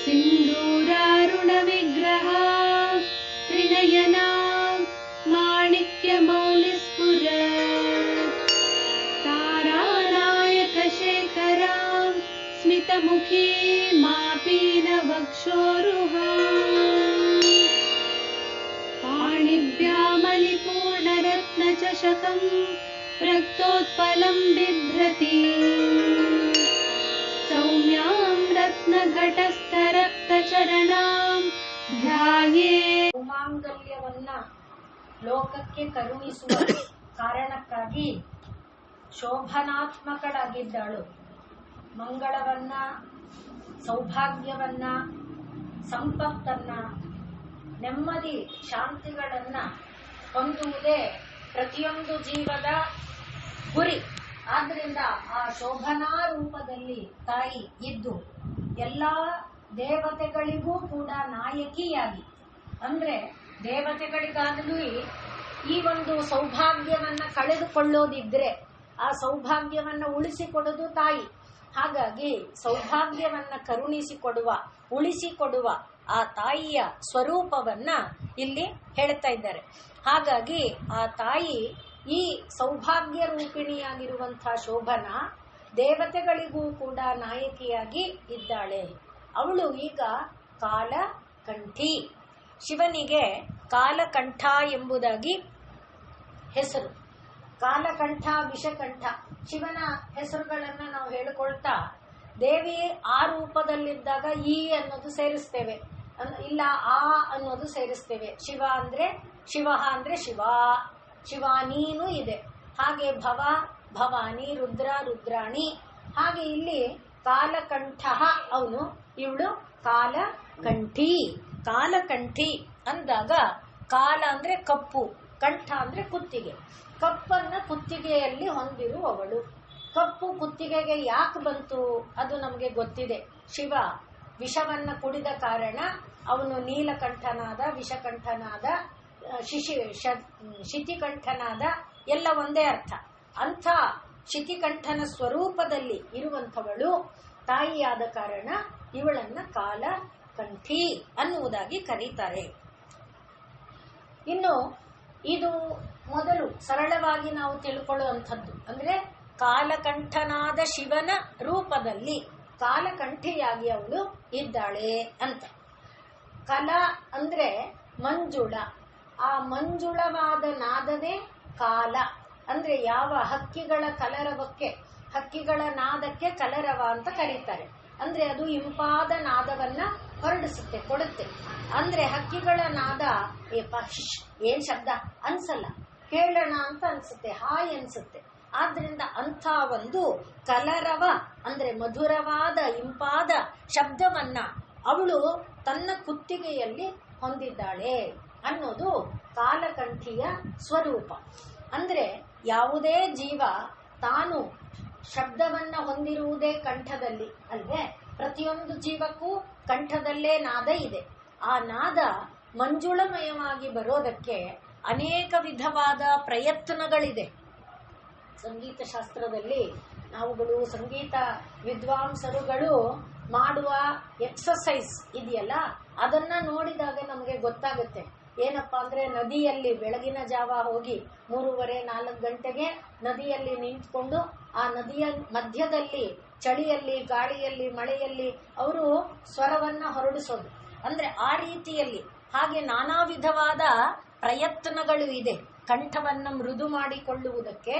सिन्दूरारुणविग्रहा त्रिनयना माणिक्यमौलिस्फुरत् तारानायकशेखरां स्मितमुखी मापीनवक्षोरुहाम् पाणिभ्यामलिपूर्णरत्नचषकं रक्तोत्पलं बिभ्रति सौम्यां रत्नघटस्थरक्तचरणां ಧ್ಯಾಯೇ. ಉಮಾಂಗಲ್ಯವನ್ನ ಲೋಕಕ್ಕೆ ಕರುಣಿಸುವ ಕಾರಣಕ್ಕಾಗಿ ಶೋಭನಾತ್ಮಕಳಾಗಿದ್ದಾಳು. ಮಂಗಳವನ್ನ, ಸೌಭಾಗ್ಯವನ್ನ, ಸಂಪತ್ತನ್ನ, ನೆಮ್ಮದಿ ಶಾಂತಿಗಳನ್ನ ಹೊಂದುವುದೇ ಪ್ರತಿಯೊಂದು ಜೀವದ ಗುರಿ. ಆದ್ರಿಂದ ಆ ಶೋಭನಾ ರೂಪದಲ್ಲಿ ತಾಯಿ ಇದ್ದು ಎಲ್ಲಾ ದೇವತೆಗಳಿಗೂ ಕೂಡ ನಾಯಕಿಯಾಗಿ, ಅಂದ್ರೆ ದೇವತೆಗಳಿಗಾಗಲೂ ಈ ಒಂದು ಸೌಭಾಗ್ಯವನ್ನ ಕಳೆದುಕೊಳ್ಳೋದಿದ್ರೆ ಆ ಸೌಭಾಗ್ಯವನ್ನ ಉಳಿಸಿಕೊಡೋದು ತಾಯಿ. ಹಾಗಾಗಿ ಸೌಭಾಗ್ಯವನ್ನ ಕರುಣಿಸಿಕೊಡುವ, ಉಳಿಸಿಕೊಡುವ ಆ ತಾಯಿಯ ಸ್ವರೂಪವನ್ನ ಇಲ್ಲಿ ಹೇಳ್ತಾ ಇದ್ದಾರೆ. ಹಾಗಾಗಿ ಆ ತಾಯಿ ಈ ಸೌಭಾಗ್ಯ ರೂಪಿಣಿಯಾಗಿರುವಂತಹ ಶೋಭನ ದೇವತೆಗಳಿಗೂ ಕೂಡ ನಾಯಕಿಯಾಗಿ ಇದ್ದಾಳೆ. ಅವಳು ಈಗ ಕಾಲಕಂಠಿ. ಶಿವನಿಗೆ ಕಾಲಕಂಠ ಎಂಬುದಾಗಿ ಹೆಸರು. ಕಾಲಕಂಠ, ವಿಷಕಂಠ, ಶಿವನ ಹೆಸರುಗಳನ್ನ ನಾವು ಹೇಳಿಕೊಳ್ತಾ ದೇವಿ ಆ ರೂಪದಲ್ಲಿದ್ದಾಗ ಈ ಅನ್ನೋದು ಸೇರಿಸ್ತೇವೆ, ಇಲ್ಲ ಆ ಅನ್ನೋದು ಸೇರಿಸ್ತೇವೆ. ಶಿವ ಅಂದ್ರೆ ಶಿವ ಅಂದ್ರೆ ಶಿವ, ಶಿವಾನೀನು ಇದೆ. ಹಾಗೆ ಭವ, ಭವಾನಿ, ರುದ್ರ, ರುದ್ರಾಣಿ. ಹಾಗೆ ಇಲ್ಲಿ ಕಾಲಕಂಠ ಅವನು, ಇವಳು ಕಾಲಕಂಠಿ. ಕಾಲಕಂಠಿ ಅಂದಾಗ ಕಾಲ ಅಂದ್ರೆ ಕಪ್ಪು, ಕಂಠ ಅಂದ್ರೆ ಕುತ್ತಿಗೆ. ಕಪ್ಪನ್ನ ಕುತ್ತಿಗೆಯಲ್ಲಿ ಹೊಂದಿರುವವಳು. ಕಪ್ಪು ಕುತ್ತಿಗೆಗೆ ಯಾಕೆ ಬಂತು ಅದು ನಮಗೆ ಗೊತ್ತಿದೆ. ಶಿವ ವಿಷವನ್ನ ಕುಡಿದ ಕಾರಣ ಅವನು ನೀಲಕಂಠನಾದ, ವಿಷಕಂಠನಾದ, ಶಿತಿಕಂಠನಾದ, ಎಲ್ಲ ಒಂದೇ ಅರ್ಥ. ಅಂಥ ಶಿತಿಕಂಠನ ಸ್ವರೂಪದಲ್ಲಿ ಇರುವಂಥವಳು ತಾಯಿಯಾದ ಕಾರಣ ಇವಳನ್ನ ಕಾಲಕಂಠಿ ಅನ್ನುವುದಾಗಿ ಕರೀತಾರೆ. ಇನ್ನು ಇದು ಮೊದಲು ಸರಳವಾಗಿ ನಾವು ತಿಳ್ಕೊಳ್ಳುವಂಥದ್ದು. ಅಂದ್ರೆ ಕಾಲಕಂಠನಾದ ಶಿವನ ರೂಪದಲ್ಲಿ ಕಾಲಕಂಠಿಯಾಗಿ ಅವಳು ಇದ್ದಾಳೆ ಅಂತ. ಕಲ ಅಂದ್ರೆ ಮಂಜುಳ. ಆ ಮಂಜುಳವಾದ ನಾದನೇ ಕಾಲ. ಅಂದ್ರೆ ಯಾವ ಹಕ್ಕಿಗಳ ಕಲರವಕ್ಕೆ, ಹಕ್ಕಿಗಳ ನಾದಕ್ಕೆ ಕಲರವ ಅಂತ ಕರೀತಾರೆ. ಅಂದ್ರೆ ಅದು ಇಂಪಾದ ನಾದವನ್ನ ಹೊರಡಿಸುತ್ತೆ, ಕೊಡುತ್ತೆ. ಅಂದ್ರೆ ಹಕ್ಕಿಗಳ ನಾದ ಏನ್ ಶಬ್ದ ಅನ್ಸಲ್ಲ, ಕೇಳೋಣ ಅಂತ ಅನ್ಸುತ್ತೆ, ಹಾಯ್ ಅನ್ಸುತ್ತೆ. ಆದ್ರಿಂದ ಅಂಥ ಒಂದು ಕಲರವ ಅಂದ್ರೆ ಮಧುರವಾದ ಇಂಪಾದ ಶಬ್ದವನ್ನ ಅವಳು ತನ್ನ ಕುತ್ತಿಗೆಯಲ್ಲಿ ಹೊಂದಿದ್ದಾಳೆ ಅನ್ನೋದು ಕಾಲಕಂಠಿಯ ಸ್ವರೂಪ. ಅಂದ್ರೆ ಯಾವುದೇ ಜೀವ ತಾನು ಶಬ್ದವನ್ನ ಹೊಂದಿರುವುದೇ ಕಂಠದಲ್ಲಿ ಅಲ್ವೇ. ಪ್ರತಿಯೊಂದು ಜೀವಕ್ಕೂ ಕಂಠದಲ್ಲೇ ನಾದ ಇದೆ. ಆ ನಾದ ಮಂಜುಳಮಯವಾಗಿ ಬರೋದಕ್ಕೆ ಅನೇಕ ವಿಧವಾದ ಪ್ರಯತ್ನಗಳಿದೆ. ಸಂಗೀತ ಶಾಸ್ತ್ರದಲ್ಲಿ ನಾವುಗಳು ಸಂಗೀತ ವಿದ್ವಾಂಸರುಗಳು ಮಾಡುವ ಎಕ್ಸರ್ಸೈಸ್ ಇದೆಯಲ್ಲ, ಅದನ್ನ ನೋಡಿದಾಗ ನಮಗೆ ಗೊತ್ತಾಗುತ್ತೆ. ಏನಪ್ಪಾ ಅಂದ್ರೆ ನದಿಯಲ್ಲಿ ಬೆಳಗಿನ ಜಾವ ಹೋಗಿ 3:30-4 ಗಂಟೆಗೆ ನದಿಯಲ್ಲಿ ನಿಂತ್ಕೊಂಡು ಆ ನದಿಯ ಮಧ್ಯದಲ್ಲಿ ಚಳಿಯಲ್ಲಿ, ಗಾಳಿಯಲ್ಲಿ, ಮಳೆಯಲ್ಲಿ ಅವರು ಸ್ವರವನ್ನ ಹೊರಡಿಸೋದು. ಅಂದ್ರೆ ಆ ರೀತಿಯಲ್ಲಿ ಹಾಗೆ ನಾನಾ ವಿಧವಾದ ಪ್ರಯತ್ನಗಳು ಇದೆ. ಕಂಠವನ್ನ ಮೃದು ಮಾಡಿಕೊಳ್ಳುವುದಕ್ಕೆ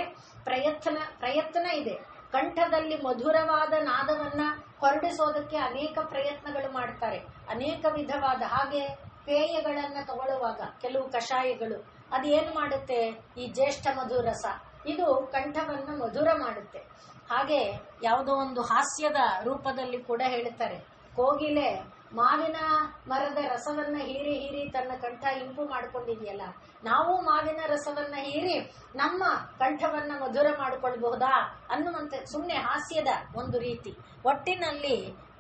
ಪ್ರಯತ್ನ ಇದೆ. ಕಂಠದಲ್ಲಿ ಮಧುರವಾದ ನಾದವನ್ನ ಹೊರಡಿಸೋದಕ್ಕೆ ಅನೇಕ ಪ್ರಯತ್ನಗಳು ಮಾಡ್ತಾರೆ. ಅನೇಕ ವಿಧವಾದ ಹಾಗೆ ಪೇಯಗಳನ್ನ ತಗೊಳ್ಳುವಾಗ ಕೆಲವು ಕಷಾಯಗಳು ಅದೇನು ಮಾಡುತ್ತೆ, ಈ ಜ್ಯೇಷ್ಠ ಮಧುರಸ ಇದು ಕಂಠವನ್ನ ಮಧುರ ಮಾಡುತ್ತೆ. ಹಾಗೆ ಯಾವುದೋ ಒಂದು ಹಾಸ್ಯದ ರೂಪದಲ್ಲಿ ಕೂಡ ಹೇಳ್ತಾರೆ, ಕೋಗಿಲೆ ಮಾವಿನ ಮರದ ರಸವನ್ನ ಹೀರಿ ಹೀರಿ ತನ್ನ ಕಂಠ ಇಂಪು ಮಾಡ್ಕೊಂಡಿದೆಯಲ್ಲ, ನಾವು ಮಾವಿನ ರಸವನ್ನ ಹೀರಿ ನಮ್ಮ ಕಂಠವನ್ನ ಮಧುರ ಮಾಡಿಕೊಳ್ಬಹುದಾ ಅನ್ನುವಂತೆ ಸುಮ್ಮನೆ ಹಾಸ್ಯದ ಒಂದು ರೀತಿ. ಒಟ್ಟಿನಲ್ಲಿ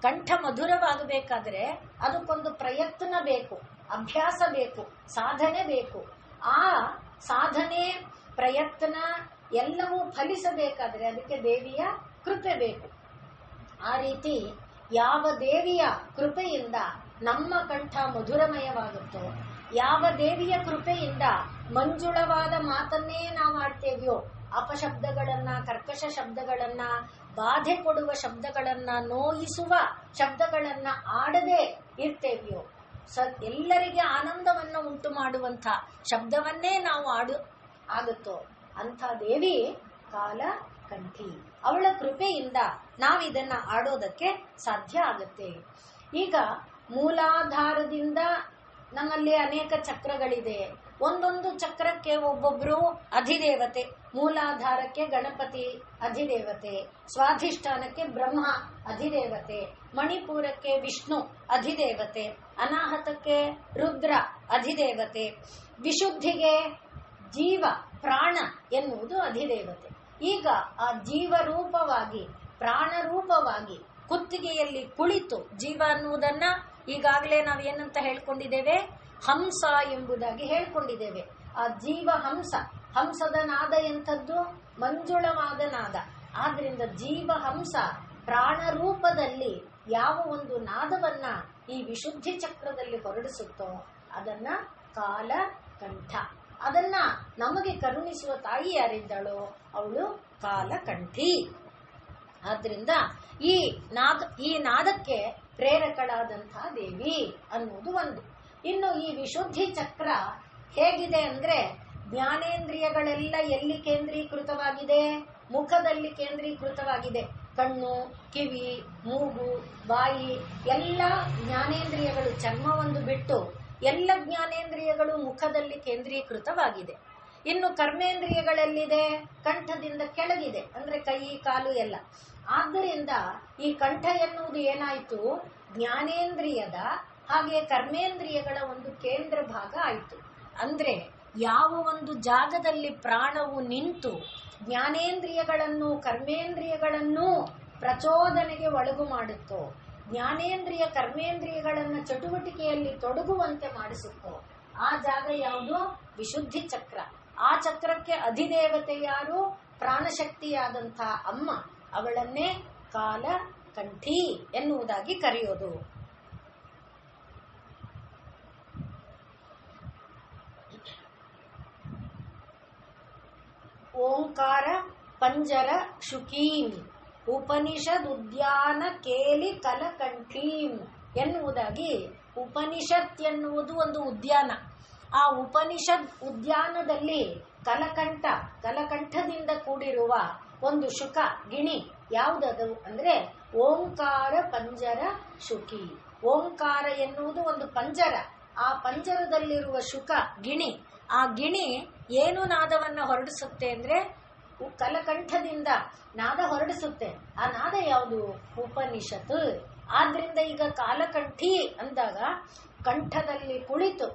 ಕಂಠ ಮಧುರವಾಗಬೇಕಾದ್ರೆ ಅದಕ್ಕೊಂದು ಪ್ರಯತ್ನ ಬೇಕು, ಅಭ್ಯಾಸ ಬೇಕು, ಸಾಧನೆ ಬೇಕು. ಆ ಸಾಧನೆ ಪ್ರಯತ್ನ ಎಲ್ಲವೂ ಫಲಿಸಬೇಕಾದ್ರೆ ಅದಕ್ಕೆ ದೇವಿಯ ಕೃಪೆ ಬೇಕು. ಆ ರೀತಿ ಯಾವ ದೇವಿಯ ಕೃಪೆಯಿಂದ ನಮ್ಮ ಕಂಠ ಮಧುರಮಯವಾಗುತ್ತೋ, ಯಾವ ದೇವಿಯ ಕೃಪೆಯಿಂದ ಮಂಜುಳವಾದ ಮಾತನ್ನೇ ನಾವು ಆಡ್ತೇವೆಯೋ, ಅಪಶಬ್ದಗಳನ್ನ, ಕರ್ಕಶ ಶಬ್ದಗಳನ್ನ, ಬಾಧೆ ಕೊಡುವ ಶಬ್ದಗಳನ್ನ, ನೋಯಿಸುವ ಶಬ್ದಗಳನ್ನ ಆಡದೆ ಇರ್ತೇವೆಯೋ, ಎಲ್ಲರಿಗೆ ಆನಂದವನ್ನು ಉಂಟು ಮಾಡುವಂಥ ಶಬ್ದವನ್ನೇ ನಾವು ಆಗುತ್ತೋ ಅಂಥ ದೇವಿ ಕಾಲಕಂಠಿ. ಅವಳ ಕೃಪೆಯಿಂದ ನಾವಿದನ್ನ ಆಡೋದಕ್ಕೆ ಸಾಧ್ಯ ಆಗುತ್ತೆ. ಈಗ ಮೂಲಾಧಾರದಿಂದ ನಮ್ಮಲ್ಲಿ ಅನೇಕ ಚಕ್ರಗಳಿದೆ. ಒಂದೊಂದು ಚಕ್ರಕ್ಕೆ ಒಬ್ಬೊಬ್ರು ಅಧಿದೇವತೆ. ಮೂಲಾಧಾರಕ್ಕೆ ಗಣಪತಿ ಅಧಿದೇವತೆ, ಸ್ವಾಧಿಷ್ಠಾನಕ್ಕೆ ಬ್ರಹ್ಮ ಅಧಿದೇವತೆ, ಮಣಿಪೂರಕ್ಕೆ ವಿಷ್ಣು ಅಧಿದೇವತೆ, ಅನಾಹತಕ್ಕೆ ರುದ್ರ ಅಧಿದೇವತೆ, ವಿಶುದ್ಧಿಗೆ ಜೀವ ಪ್ರಾಣ ಎನ್ನುವುದು ಅಧಿದೇವತೆ. ಈಗ ಆ ಜೀವರೂಪವಾಗಿ ಪ್ರಾಣರೂಪವಾಗಿ ಕುತ್ತಿಗೆಯಲ್ಲಿ ಕುಳಿತು ಜೀವ ಅನ್ನುವುದನ್ನ ಈಗಾಗಲೇ ನಾವೇನಂತ ಹೇಳ್ಕೊಂಡಿದ್ದೇವೆ, ಹಂಸ ಎಂಬುದಾಗಿ ಹೇಳ್ಕೊಂಡಿದ್ದೇವೆ. ಆ ಜೀವ ಹಂಸ, ಹಂಸದ ನಾದ ಎಂಥದ್ದು? ಮಂಜುಳವಾದ ನಾದ. ಆದ್ರಿಂದ ಜೀವ ಹಂಸ ಪ್ರಾಣರೂಪದಲ್ಲಿ ಯಾವ ಒಂದು ನಾದವನ್ನ ಈ ವಿಶುದ್ಧಿ ಚಕ್ರದಲ್ಲಿ ಹೊರಡಿಸುತ್ತೋ ಅದನ್ನ ಕಾಲಕಂಠ. ಅದನ್ನ ನಮಗೆ ಕರುಣಿಸುವ ತಾಯಿ ಯಾರಿದ್ದಾಳೋ ಅವಳು ಕಾಲಕಂಠಿ. ಆದ್ರಿಂದ ಈ ನಾದಕ್ಕೆ ಪ್ರೇರಕಳಾದಂತಹ ದೇವಿ ಅನ್ನುವುದು ಒಂದು. ಇನ್ನು ಈ ವಿಶುದ್ಧಿ ಚಕ್ರ ಹೇಗಿದೆ ಅಂದ್ರೆ, ಜ್ಞಾನೇಂದ್ರಿಯಗಳೆಲ್ಲ ಎಲ್ಲಿ ಕೇಂದ್ರೀಕೃತವಾಗಿದೆ? ಮುಖದಲ್ಲಿ ಕೇಂದ್ರೀಕೃತವಾಗಿದೆ. ಕಣ್ಣು, ಕಿವಿ, ಮೂಗು, ಬಾಯಿ ಎಲ್ಲ ಜ್ಞಾನೇಂದ್ರಿಯಗಳು, ಚರ್ಮವೊಂದು ಬಿಟ್ಟು ಎಲ್ಲ ಜ್ಞಾನೇಂದ್ರಿಯಗಳು ಮುಖದಲ್ಲಿ ಕೇಂದ್ರೀಕೃತವಾಗಿದೆ. ಇನ್ನು ಕರ್ಮೇಂದ್ರಿಯಗಳೆಲ್ಲಿದೆ? ಕಂಠದಿಂದ ಕೆಳಗಿದೆ, ಅಂದ್ರೆ ಕೈ ಕಾಲು ಎಲ್ಲ. ಆದ್ದರಿಂದ ಈ ಕಂಠ ಎನ್ನುವುದು ಏನಾಯ್ತು? ಜ್ಞಾನೇಂದ್ರಿಯದ ಹಾಗೆ ಕರ್ಮೇಂದ್ರಿಯಗಳ ಒಂದು ಕೇಂದ್ರ ಭಾಗ ಆಯಿತು. ಅಂದ್ರೆ ಯಾವ ಒಂದು ಜಾಗದಲ್ಲಿ ಪ್ರಾಣವು ನಿಂತು ಜ್ಞಾನೇಂದ್ರಿಯಗಳನ್ನು ಕರ್ಮೇಂದ್ರಿಯಗಳನ್ನು ಪ್ರಚೋದನೆಗೆ ಒಳಗು ಮಾಡುತ್ತೋ, ಜ್ಞಾನೇಂದ್ರಿಯ ಕರ್ಮೇಂದ್ರಿಯಗಳನ್ನು ಚಟುವಟಿಕೆಯಲ್ಲಿ ತೊಡಗುವಂತೆ ಮಾಡಿಸುತ್ತೋ, ಆ ಜಾಗ ಯಾವುದು? ವಿಶುದ್ಧಿ ಚಕ್ರ. ಆ ಚಕ್ರಕ್ಕೆ ಅಧಿದೇವತೆ ಯಾರು? ಪ್ರಾಣಶಕ್ತಿಯಾದಂಥ ಅಮ್ಮ. ಅವಳನ್ನೇ ಕಾಲಕಂಠಿ ಎನ್ನುವುದಾಗಿ ಕರೆಯೋದು. ಓಂಕಾರ ಪಂಜರ ಶುಕೀಂ ಉಪನಿಷದ್ ಉದ್ಯಾನ ಕೇಲಿ ಕಲಕಂಠೀಂ ಎನ್ನುವುದಾಗಿ, ಉಪನಿಷತ್ ಎನ್ನುವುದು ಒಂದು ಉದ್ಯಾನ. ಆ ಉಪನಿಷದ್ ಉದ್ಯಾನದಲ್ಲಿ ಕಲಕಂಠದಿಂದ ಕೂಡಿರುವ ಒಂದು ಶುಕ ಗಿಣಿ ಯಾವುದದು ಅಂದ್ರೆ ಓಂಕಾರ ಪಂಜರ ಶುಕಿ. ಓಂಕಾರ ಎನ್ನುವುದು ಒಂದು ಪಂಜರ. ಆ ಪಂಜರದಲ್ಲಿರುವ ಶುಕ ಗಿಣಿ, ಆ ಗಿಣಿ ಏನು ನಾದವನ್ನ ಹೊರಡಿಸುತ್ತೆ ಅಂದ್ರೆ ಕಲಕಂಠದಿಂದ ನಾದ ಹೊರಡಿಸುತ್ತೆ. ಆ ನಾದ ಯಾವುದು? ಉಪನಿಷತ್. ಆದ್ರಿಂದ ಈಗ ಕಾಲಕಂಠಿ ಅಂದಾಗ ಕಂಠದಲ್ಲಿ ಕುಳಿತು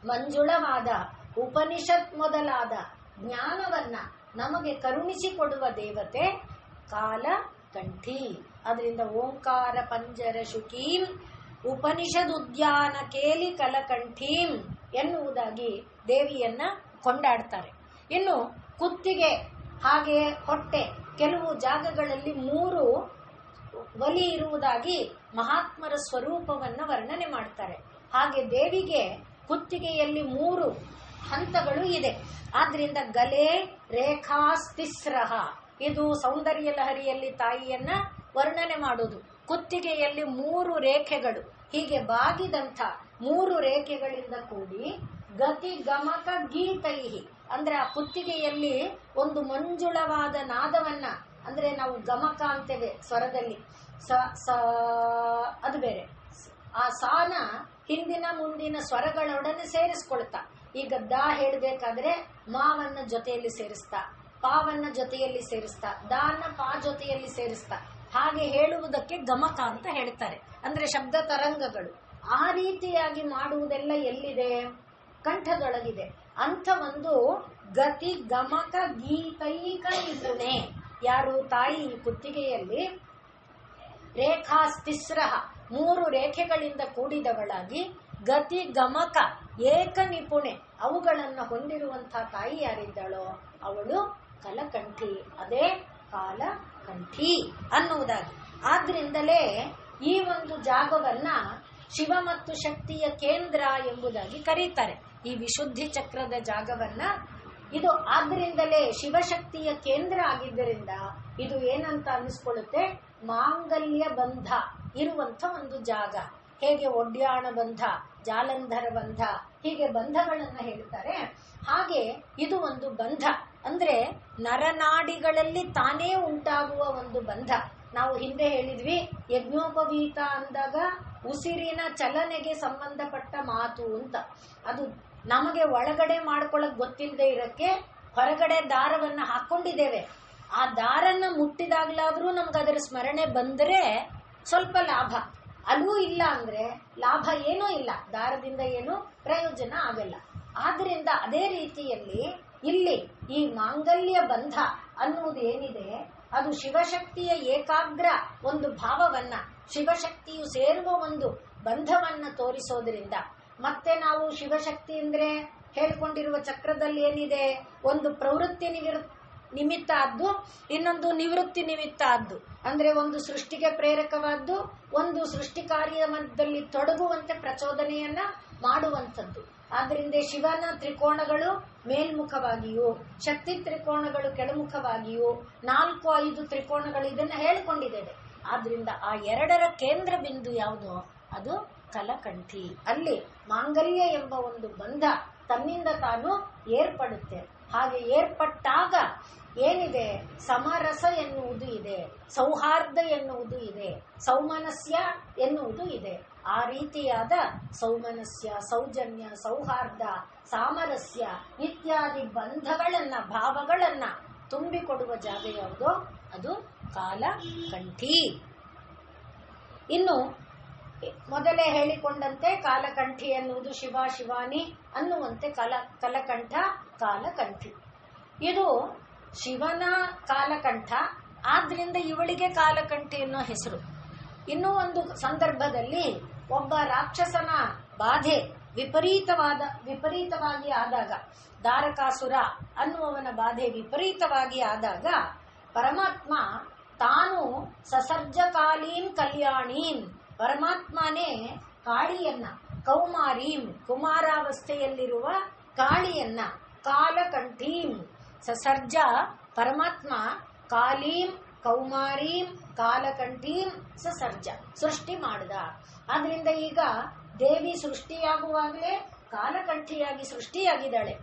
ಮಂಜುಳವಾದ ಉಪನಿಷತ್ ಮೊದಲಾದ ಜ್ಞಾನವನ್ನ ನಮಗೆ ಕರುಣಿಸಿಕೊಡುವ ದೇವತೆ ಕಾಲಕಂಠಿ. ಅದರಿಂದ ಓಂಕಾರ ಪಂಜರ ಶುಕೀಂ ಉಪನಿಷದ್ ಉದ್ಯಾನ ಕೇಲಿ ಕಲಕಂಠೀಂ ಎನ್ನುವುದಾಗಿ ದೇವಿಯನ್ನ ಕೊಂಡಾಡ್ತಾರೆ. ಇನ್ನು ಕುತ್ತಿಗೆ ಹಾಗೆ ಹೊಟ್ಟೆ ಕೆಲವು ಜಾಗಗಳಲ್ಲಿ 3 ಒಲಿ ಇರುವುದಾಗಿ ಮಹಾತ್ಮರ ಸ್ವರೂಪವನ್ನ ವರ್ಣನೆ ಮಾಡ್ತಾರೆ. ಹಾಗೆ ದೇವಿಗೆ ಕುತ್ತಿಗೆಯಲ್ಲಿ 3 ಹಂತಗಳು ಇದೆ. ಆದ್ರಿಂದ ಗಲೆ ರೇಖಾಸ್ತಿಸ್ರಹ, ಇದು ಸೌಂದರ್ಯ ಲಹರಿಯಲ್ಲಿ ತಾಯಿಯನ್ನ ವರ್ಣನೆ ಮಾಡುವುದು. ಕುತ್ತಿಗೆಯಲ್ಲಿ 3 ರೇಖೆಗಳು, ಹೀಗೆ ಬಾಗಿದಂಥ 3 ರೇಖೆಗಳಿಂದ ಕೂಡಿ ಗತಿ ಗಮಕ ಗೀತೈಹಿ, ಅಂದ್ರೆ ಆ ಕುತ್ತಿಗೆಯಲ್ಲಿ ಒಂದು ಮಂಜುಳವಾದ ನಾದವನ್ನ, ಅಂದ್ರೆ ನಾವು ಗಮಕ ಅಂತೇವೆ ಸ್ವರದಲ್ಲಿ, ಅದು ಬೇರೆ. ಆ ಸಾನ ಹಿಂದಿನ ಮುಂದಿನ ಸ್ವರಗಳೊಡನೆ ಸೇರಿಸ್ಕೊಳ್ತಾ, ಈಗ ದ ಹೇಳಬೇಕಾದ್ರೆ ಮಾವನ್ನ ಜೊತೆಯಲ್ಲಿ ಸೇರಿಸ್ತಾ, ಪಾವನ್ನ ಜೊತೆಯಲ್ಲಿ ಸೇರಿಸ್ತಾ, ದಾನ ಪಾ ಜೊತೆಯಲ್ಲಿ ಸೇರಿಸ್ತಾ, ಹಾಗೆ ಹೇಳುವುದಕ್ಕೆ ಗಮಕ ಅಂತ ಹೇಳ್ತಾರೆ. ಅಂದ್ರೆ ಶಬ್ದ ತರಂಗಗಳು. ಆ ರೀತಿಯಾಗಿ ಮಾಡುವುದೆಲ್ಲ ಎಲ್ಲಿದೆ? ಕಂಠದೊಳಗಿದೆ. ಅಂಥ ಒಂದು ಗತಿ ಗಮಕ ಗೀತೈಕ ನಿಪುಣೆ ಯಾರು? ತಾಯಿ ಕುತ್ತಿಗೆಯಲ್ಲಿ ರೇಖಾಸ್ತಿಸ್ರಹ 3 ರೇಖೆಗಳಿಂದ ಕೂಡಿದವಳಾಗಿ ಗತಿ ಗಮಕ ಏಕ ನಿಪುಣೆ ಅವುಗಳನ್ನು ಹೊಂದಿರುವಂತಹ ತಾಯಿ ಯಾರಿದ್ದಾಳೋ ಅವಳು ಕಲಕಂಠಿ. ಅದೇ ಕಾಲಕಂಠಿ ಅನ್ನುವುದಾಗಿ. ಆದ್ರಿಂದಲೇ ಈ ಒಂದು ಜಾಗವನ್ನ ಶಿವ ಮತ್ತು ಶಕ್ತಿಯ ಕೇಂದ್ರ ಎಂಬುದಾಗಿ ಕರೀತಾರೆ. ಈ ವಿಶುದ್ಧಿ ಚಕ್ರದ ಜಾಗವನ್ನ ಇದು ಆದ್ರಿಂದಲೇ ಶಿವಶಕ್ತಿಯ ಕೇಂದ್ರ ಆಗಿದ್ದರಿಂದ ಇದು ಏನಂತ ಅನಿಸ್ಕೊಳ್ಳುತ್ತೆ, ಮಾಂಗಲ್ಯ ಬಂಧ ಇರುವಂತ ಒಂದು ಜಾಗ. ಹೇಗೆ ಒಡ್ಯಾಣ ಬಂಧ, ಜಾಲಂಧರ ಬಂಧ, ಹೀಗೆ ಬಂಧಗಳನ್ನ ಹೇಳ್ತಾರೆ. ಹಾಗೆ ಇದು ಒಂದು ಬಂಧ ಅಂದ್ರೆ ನರನಾಡಿಗಳಲ್ಲಿ ತಾನೇ ಉಂಟಾಗುವ ಒಂದು ಬಂಧ. ನಾವು ಹಿಂದೆ ಹೇಳಿದ್ವಿ, ಯಜ್ಞೋಪವೀತ ಅಂದಾಗ ಉಸಿರಿನ ಚಲನೆಗೆ ಸಂಬಂಧಪಟ್ಟ ಮಾತು ಅಂತ. ಅದು ನಮಗೆ ಒಳಗಡೆ ಮಾಡ್ಕೊಳ್ಳಕ್ ಗೊತ್ತಿಲ್ಲದೆ ಇರಕ್ಕೆ ಹೊರಗಡೆ ದಾರವನ್ನ ಹಾಕೊಂಡಿದ್ದೇವೆ. ಆ ದಾರನ್ನ ಮುಟ್ಟಿದಾಗ್ಲಾದ್ರೂ ನಮ್ಗೆ ಅದರ ಸ್ಮರಣೆ ಬಂದ್ರೆ ಸ್ವಲ್ಪ ಲಾಭ, ಅಲ್ಲೂ ಇಲ್ಲ ಅಂದ್ರೆ ಲಾಭ ಏನೂ ಇಲ್ಲ, ದಾರದಿಂದ ಏನು ಪ್ರಯೋಜನ ಆಗಲ್ಲ. ಆದ್ರಿಂದ ಅದೇ ರೀತಿಯಲ್ಲಿ ಇಲ್ಲಿ ಈ ಮಾಂಗಲ್ಯ ಬಂಧ ಅನ್ನುವುದು ಏನಿದೆ, ಅದು ಶಿವಶಕ್ತಿಯ ಏಕಾಗ್ರ ಒಂದು ಭಾವವನ್ನ, ಶಿವಶಕ್ತಿಯು ಸೇರುವ ಒಂದು ಬಂಧವನ್ನ ತೋರಿಸೋದ್ರಿಂದ. ಮತ್ತೆ ನಾವು ಶಿವಶಕ್ತಿ ಅಂದ್ರೆ ಹೇಳ್ಕೊಂಡಿರುವ ಚಕ್ರದಲ್ಲಿ ಏನಿದೆ, ಒಂದು ಪ್ರವೃತ್ತಿ ನಿಮಿತ್ತ ಆದ್ದು, ಇನ್ನೊಂದು ನಿವೃತ್ತಿ ನಿಮಿತ್ತ ಆದ್ದು. ಅಂದ್ರೆ ಒಂದು ಸೃಷ್ಟಿಗೆ ಪ್ರೇರಕವಾದ್ದು, ಒಂದು ಸೃಷ್ಟಿ ಕಾರ್ಯದಲ್ಲಿ ತೊಡಗುವಂತೆ ಪ್ರಚೋದನೆಯನ್ನ ಮಾಡುವಂಥದ್ದು. ಆದ್ದರಿಂದ ಶಿವನ ತ್ರಿಕೋಣಗಳು ಮೇಲ್ಮುಖವಾಗಿಯೂ, ಶಕ್ತಿ ತ್ರಿಕೋಣಗಳು ಕೆಳಮುಖವಾಗಿಯೂ, 4-5 ತ್ರಿಕೋಣಗಳು ಇದನ್ನ ಹೇಳಿಕೊಂಡಿದ್ದೇವೆ. ಆದ್ರಿಂದ ಆ ಎರಡರ ಕೇಂದ್ರ ಬಿಂದು ಯಾವುದು, ಅದು ಕಲಕಂಠಿ. ಅಲ್ಲಿ ಮಾಂಗಲ್ಯ ಎಂಬ ಒಂದು ಬಂಧ ತನ್ನಿಂದ ತಾನು ಏರ್ಪಡುತ್ತೆ. ಹಾಗೆ ಏರ್ಪಟ್ಟಾಗ ಏನಿದೆ, ಸಮರಸ ಎನ್ನುವುದು ಇದೆ, ಸೌಹಾರ್ದ ಎನ್ನುವುದು ಇದೆ, ಸೌಮನಸ್ಯ ಎನ್ನುವುದು ಇದೆ. ಆ ರೀತಿಯಾದ ಸೌಮನಸ್ಯ, ಸೌಜನ್ಯ, ಸೌಹಾರ್ದ, ಸಾಮರಸ್ಯ ಇತ್ಯಾದಿ ಬಂಧಗಳನ್ನ, ಭಾವಗಳನ್ನ ತುಂಬಿಕೊಡುವ ಜಾಗ ಯಾವುದೋ ಅದು ಕಾಲಕಂಠಿ. ಇನ್ನು ಮೊದಲೇ ಹೇಳಿಕೊಂಡಂತೆ ಕಾಲಕಂಠಿ ಎನ್ನುವುದು ಶಿವ, ಶಿವಾನಿ ಅನ್ನುವಂತೆ ಕಲಕಂಠ, ಕಾಲಕಂಠಿ. ಇದು ಶಿವನ ಕಾಲಕಂಠ, ಆದ್ರಿಂದ ಇವಳಿಗೆ ಕಾಲಕಂಠಿ ಅನ್ನೋ ಹೆಸರು. ಇನ್ನೂ ಒಂದು ಸಂದರ್ಭದಲ್ಲಿ ಒಬ್ಬ ರಾಕ್ಷಸನ ಬಾಧೆ ವಿಪರೀತವಾಗಿ ಆದಾಗ, ದಾರಕಾಸುರ ಅನ್ನುವವನ ಬಾಧೆ ವಿಪರೀತವಾಗಿ ಆದಾಗ ಪರಮಾತ್ಮ ತಾನು ಸಸರ್ಜಕಾಲೀಂ ಕಲ್ಯಾಣೀಂ, ಪರಮಾತ್ಮನೇ ಕಾಳಿಯನ್ನ, ಕೌಮಾರೀಂ ಕುಮಾರಾವಸ್ಥೆಯಲ್ಲಿರುವ ಕಾಳಿಯನ್ನ, ಕಾಲಕಂಠೀಂ ಸಸರ್ಜ ಪರಮಾತ್ಮ ಕಾಲೀಂ ಕೌಮಾರೀಂ ಕಾಲಕಂಠೀಂ ಸಸರ್ಜ ಸೃಷ್ಟಿ ಮಾಡಿದ. ಆದ್ರಿಂದ ಈಗ ದೇವಿ ಸೃಷ್ಟಿಯಾಗುವಾಗಲೇ ಕಾಲಕಂಠಿಯಾಗಿ ಸೃಷ್ಟಿಯಾಗಿದ್ದಾಳೆ.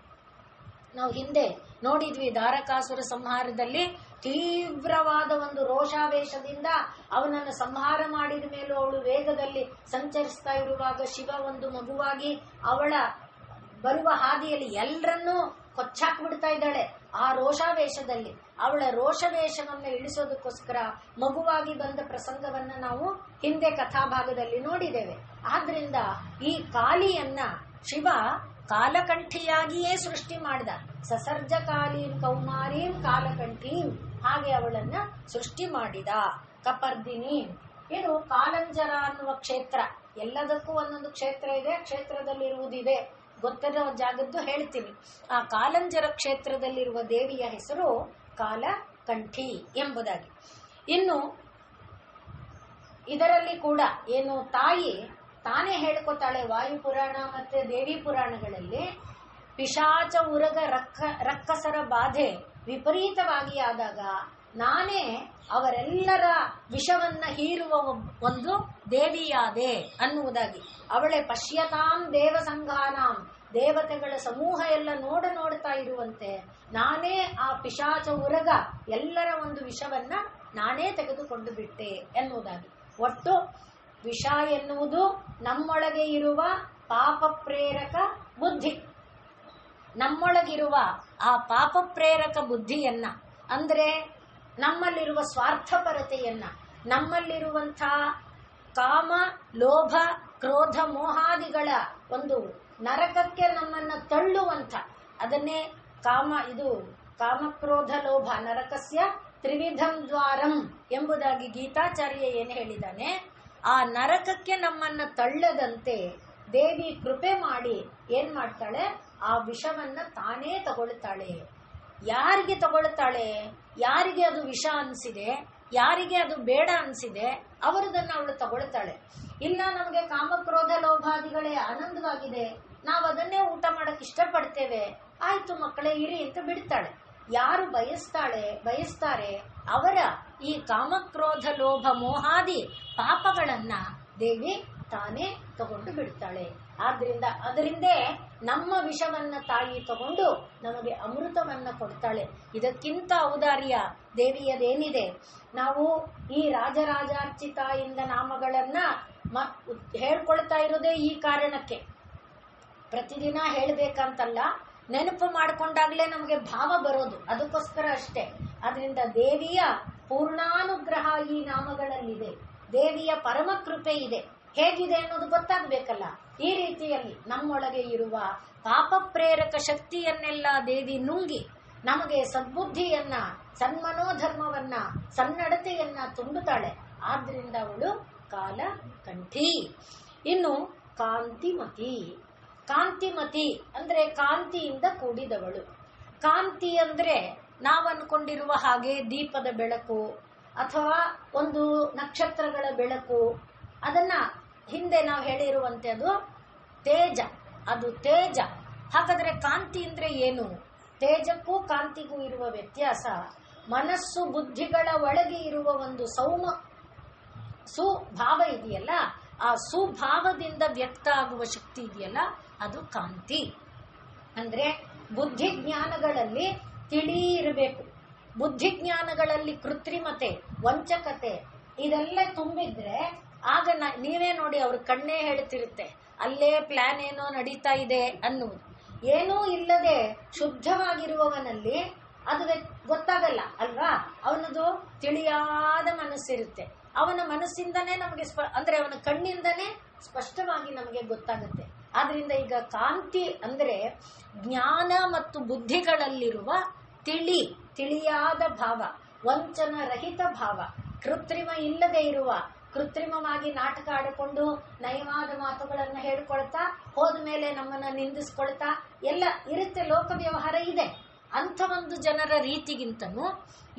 ನಾವು ಹಿಂದೆ ನೋಡಿದ್ವಿ, ದಾರಕಾಸುರ ಸಂಹಾರದಲ್ಲಿ ತೀವ್ರವಾದ ಒಂದು ರೋಷಾವೇಶದಿಂದ ಅವನನ್ನು ಸಂಹಾರ ಮಾಡಿದ ಮೇಲೂ ಅವಳು ವೇಗದಲ್ಲಿ ಸಂಚರಿಸ್ತಾ ಇರುವಾಗ ಶಿವ ಒಂದು ಮಗುವಾಗಿ ಅವಳ ಬರುವ ಹಾದಿಯಲ್ಲಿ ಎಲ್ಲರನ್ನೂ ಕೊಚ್ಚಾಕ್ಬಿಡ್ತಾ ಇದ್ದಾಳೆ. ಆ ರೋಷಾವೇಶದಲ್ಲಿ ಅವಳ ರೋಷವೇಷವನ್ನು ಇಳಿಸೋದಕ್ಕೋಸ್ಕರ ಮಗುವಾಗಿ ಬಂದ ಪ್ರಸಂಗವನ್ನ ನಾವು ಹಿಂದೆ ಕಥಾಭಾಗದಲ್ಲಿ ನೋಡಿದ್ದೇವೆ. ಆದ್ರಿಂದ ಈ ಕಾಳಿಯನ್ನ ಶಿವ ಕಾಲಕಂಠಿಯಾಗಿಯೇ ಸೃಷ್ಟಿ ಮಾಡಿದ. ಸಸರ್ಜ ಕಾಲೀಂ ಕೌಮಾರೀಂ ಕಾಲಕಂಠೀಂ, ಹಾಗೆ ಅವಳನ್ನ ಸೃಷ್ಟಿ ಮಾಡಿದ. ಕಪರ್ದಿನಿ, ಇದು ಕಾಲಂಜರ ಅನ್ನುವ ಕ್ಷೇತ್ರ. ಎಲ್ಲದಕ್ಕೂ ಒಂದೊಂದು ಕ್ಷೇತ್ರ ಇದೆ, ಕ್ಷೇತ್ರದಲ್ಲಿರುವುದಿದೆ, ಗೊತ್ತಿರೋ ಜಾಗದ್ದು ಹೇಳ್ತೀನಿ. ಆ ಕಾಲಂಜರ ಕ್ಷೇತ್ರದಲ್ಲಿರುವ ದೇವಿಯ ಹೆಸರು ಕಾಲಕಂಠಿ ಎಂಬುದಾಗಿ. ಇನ್ನು ಇದರಲ್ಲಿ ಕೂಡ ಏನು, ತಾಯಿ ತಾನೇ ಹೇಳ್ಕೊತಾಳೆ. ವಾಯುಪುರಾಣ ಮತ್ತೆ ದೇವಿ ಪುರಾಣಗಳಲ್ಲಿ ಪಿಶಾಚ ಉರಗ ರಕ್ಕಸರ ಬಾಧೆ ವಿಪರೀತವಾಗಿ ಆದಾಗ ನಾನೇ ಅವರೆಲ್ಲರ ವಿಷವನ್ನ ಹೀರುವ ಒಂದು ದೇವಿಯಾದೆ ಅನ್ನುವುದಾಗಿ. ಅವಳೆ ಪಶ್ಯತಾಂ ದೇವಸಂಘಾನಾಂ, ದೇವತೆಗಳ ಸಮೂಹ ಎಲ್ಲ ನೋಡ್ತಾ ಇರುವಂತೆ ನಾನೇ ಆ ಪಿಶಾಚ ಉರಗ ಎಲ್ಲರ ಒಂದು ವಿಷವನ್ನ ನಾನೇ ತೆಗೆದುಕೊಂಡು ಬಿಟ್ಟೆ ಎನ್ನುವುದಾಗಿ. ಒಟ್ಟು ವಿಷ ಎನ್ನುವುದು ನಮ್ಮೊಳಗೆ ಇರುವ ಪಾಪ ಪ್ರೇರಕ ಬುದ್ಧಿ. ನಮ್ಮೊಳಗಿರುವ ಆ ಪಾಪ ಪ್ರೇರಕ ಬುದ್ಧಿಯನ್ನ, ಅಂದ್ರೆ ನಮ್ಮಲ್ಲಿರುವ ಸ್ವಾರ್ಥಪರತೆಯನ್ನ, ನಮ್ಮಲ್ಲಿರುವಂಥ ಕಾಮ ಲೋಭ ಕ್ರೋಧ ಮೋಹಾದಿಗಳ ಒಂದು ನರಕಕ್ಕೆ ನಮ್ಮನ್ನ ತಳ್ಳುವಂಥ, ಅದನ್ನೇ ಕಾಮಕ್ರೋಧ ಲೋಭ ನರಕಸ್ಯ ತ್ರಿವಿಧಂ ದ್ವಾರಂ ಎಂಬುದಾಗಿ ಗೀತಾಚಾರ್ಯ ಏನು ಹೇಳಿದಾನೆ, ಆ ನರಕಕ್ಕೆ ನಮ್ಮನ್ನ ತಳ್ಳದಂತೆ ದೇವಿ ಕೃಪೆ ಮಾಡಿ ಏನ್ ಮಾಡ್ತಾಳೆ, ಆ ವಿಷವನ್ನ ತಾನೇ ತಗೊಳ್ತಾಳೆ. ಯಾರಿಗೆ ತಗೊಳ್ತಾಳೆ? ಯಾರಿಗೆ ಅದು ವಿಷ ಅನಿಸಿದೆ, ಯಾರಿಗೆ ಅದು ಬೇಡ ಅನಿಸಿದೆ ಅವರದನ್ನು ಅವಳು ತಗೊಳ್ತಾಳೆ. ಇಲ್ಲ ನಮಗೆ ಕಾಮಕ್ರೋಧ ಲೋಭಾದಿಗಳೇ ಆನಂದವಾಗಿದೆ, ನಾವು ಅದನ್ನೇ ಊಟ ಮಾಡಕ್ಕೆ ಇಷ್ಟಪಡ್ತೇವೆ, ಆಯ್ತು ಮಕ್ಕಳೇ ಇರಿ ಅಂತ ಬಿಡ್ತಾಳೆ. ಯಾರು ಬಯಸ್ತಾರೆ ಅವರ ಈ ಕಾಮಕ್ರೋಧ ಲೋಭ ಮೋಹಾದಿ ಪಾಪಗಳನ್ನ ದೇವಿ ತಾನೇ ತಗೊಂಡು ಬಿಡ್ತಾಳೆ. ಆದ್ರಿಂದ ಅದರಿಂದೇ ನಮ್ಮ ವಿಷವನ್ನ ತಾಯಿ ತಗೊಂಡು ನಮಗೆ ಅಮೃತವನ್ನ ಕೊಡ್ತಾಳೆ. ಇದಕ್ಕಿಂತ ಔದಾರ್ಯ ದೇವಿಯದೇನಿದೆ? ನಾವು ಈ ರಾಜರಾಜಾರ್ಚಿತ ಇಂದ ನಾಮಗಳನ್ನ ಹೇಳ್ಕೊಳ್ತಾ ಇರೋದೇ ಈ ಕಾರಣಕ್ಕೆ. ಪ್ರತಿದಿನ ಹೇಳ್ಬೇಕಂತಲ್ಲ, ನೆನಪು ಮಾಡಿಕೊಂಡಾಗ್ಲೇ ನಮಗೆ ಭಾವ ಬರೋದು, ಅದಕ್ಕೋಸ್ಕರ ಅಷ್ಟೇ. ಆದ್ರಿಂದ ದೇವಿಯ ಪೂರ್ಣಾನುಗ್ರಹ ಈ ನಾಮಗಳಲ್ಲಿದೆ, ದೇವಿಯ ಪರಮ ಕೃಪೆ ಇದೆ. ಹೇಗಿದೆ ಅನ್ನೋದು ಗೊತ್ತಾಗಬೇಕಲ್ಲ. ಈ ರೀತಿಯಲ್ಲಿ ನಮ್ಮೊಳಗೆ ಇರುವ ಪಾಪ ಪ್ರೇರಕ ಶಕ್ತಿಯನ್ನೆಲ್ಲ ದೇವಿ ನುಂಗಿ ನಮಗೆ ಸದ್ಬುದ್ಧಿಯನ್ನ, ಸನ್ಮನೋಧರ್ಮವನ್ನ, ಸನ್ನಡತೆಯನ್ನ ತುಂಬುತ್ತಾಳೆ. ಆದ್ರಿಂದ ಅವಳು ಕಾಲಕಂಠಿ. ಇನ್ನು ಕಾಂತಿಮತಿ. ಕಾಂತಿಮತಿ ಅಂದ್ರೆ ಕಾಂತಿಯಿಂದ ಕೂಡಿದವಳು. ಕಾಂತಿ ಅಂದ್ರೆ ನಾವು ಅನ್ಕೊಂಡಿರುವ ಹಾಗೆ ದೀಪದ ಬೆಳಕು ಅಥವಾ ಒಂದು ನಕ್ಷತ್ರಗಳ ಬೆಳಕು, ಅದನ್ನ ಹಿಂದೆ ನಾವು ಹೇಳಿರುವಂತೆ ಅದು ತೇಜ, ಅದು ತೇಜ. ಹಾಗಾದ್ರೆ ಕಾಂತಿ ಅಂದ್ರೆ ಏನು? ತೇಜಕ್ಕೂ ಕಾಂತಿಗೂ ಇರುವ ವ್ಯತ್ಯಾಸ, ಮನಸ್ಸು ಬುದ್ಧಿಗಳ ಒಳಗೆ ಇರುವ ಒಂದು ಸುಭಾವ ಇದೆಯಲ್ಲ, ಆ ಸುಭಾವದಿಂದ ವ್ಯಕ್ತ ಆಗುವ ಶಕ್ತಿ ಇದೆಯಲ್ಲ, ಅದು ಕಾಂತಿ. ಅಂದ್ರೆ ಬುದ್ಧಿಜ್ಞಾನಗಳಲ್ಲಿ ತಿಳಿ ಇರಬೇಕು. ಬುದ್ಧಿಜ್ಞಾನಗಳಲ್ಲಿ ಕೃತ್ರಿಮತೆ, ವಂಚಕತೆ ಇದೆಲ್ಲ ತುಂಬಿದ್ರೆ ಆಗ ನೀವೇ ನೋಡಿ, ಅವ್ರ ಕಣ್ಣೇ ಹೇಳ್ತಿರುತ್ತೆ ಅಲ್ಲೇ ಪ್ಲಾನ್ ಏನೋ ನಡೀತಾ ಇದೆ ಅನ್ನುವುದು. ಏನೂ ಇಲ್ಲದೆ ಶುದ್ಧವಾಗಿರುವವನಲ್ಲಿ ಅದು ಗೊತ್ತಾಗಲ್ಲ ಅಲ್ವಾ? ಅವನದು ತಿಳಿಯಾದ ಮನಸ್ಸಿರುತ್ತೆ. ಅವನ ಮನಸ್ಸಿಂದನೇ ನಮಗೆ ಅಂದ್ರೆ ಅವನ ಕಣ್ಣಿಂದನೇ ಸ್ಪಷ್ಟವಾಗಿ ನಮಗೆ ಗೊತ್ತಾಗುತ್ತೆ. ಆದ್ರಿಂದ ಈಗ ಕಾಂತಿ ಅಂದ್ರೆ ಜ್ಞಾನ ಮತ್ತು ಬುದ್ಧಿಗಳಲ್ಲಿರುವ ತಿಳಿಯಾದ ಭಾವ, ವಂಚನ ರಹಿತ ಭಾವ, ಕೃತ್ರಿಮ ಇಲ್ಲದೆ ಇರುವ, ಕೃತ್ರಿಮವಾಗಿ ನಾಟಕ ಆಡಿಕೊಂಡು ನಯವಾದ ಮಾತುಗಳನ್ನ ಹೇಳ್ಕೊಳ್ತಾ ಹೋದ ಮೇಲೆ ನಮ್ಮನ್ನ ನಿಂದಿಸ್ಕೊಳ್ತಾ ಎಲ್ಲ ಇರುತ್ತೆ. ಲೋಕ ವ್ಯವಹಾರ ಇದೆ. ಅಂಥ ಒಂದು ಜನರ ರೀತಿಗಿಂತನೂ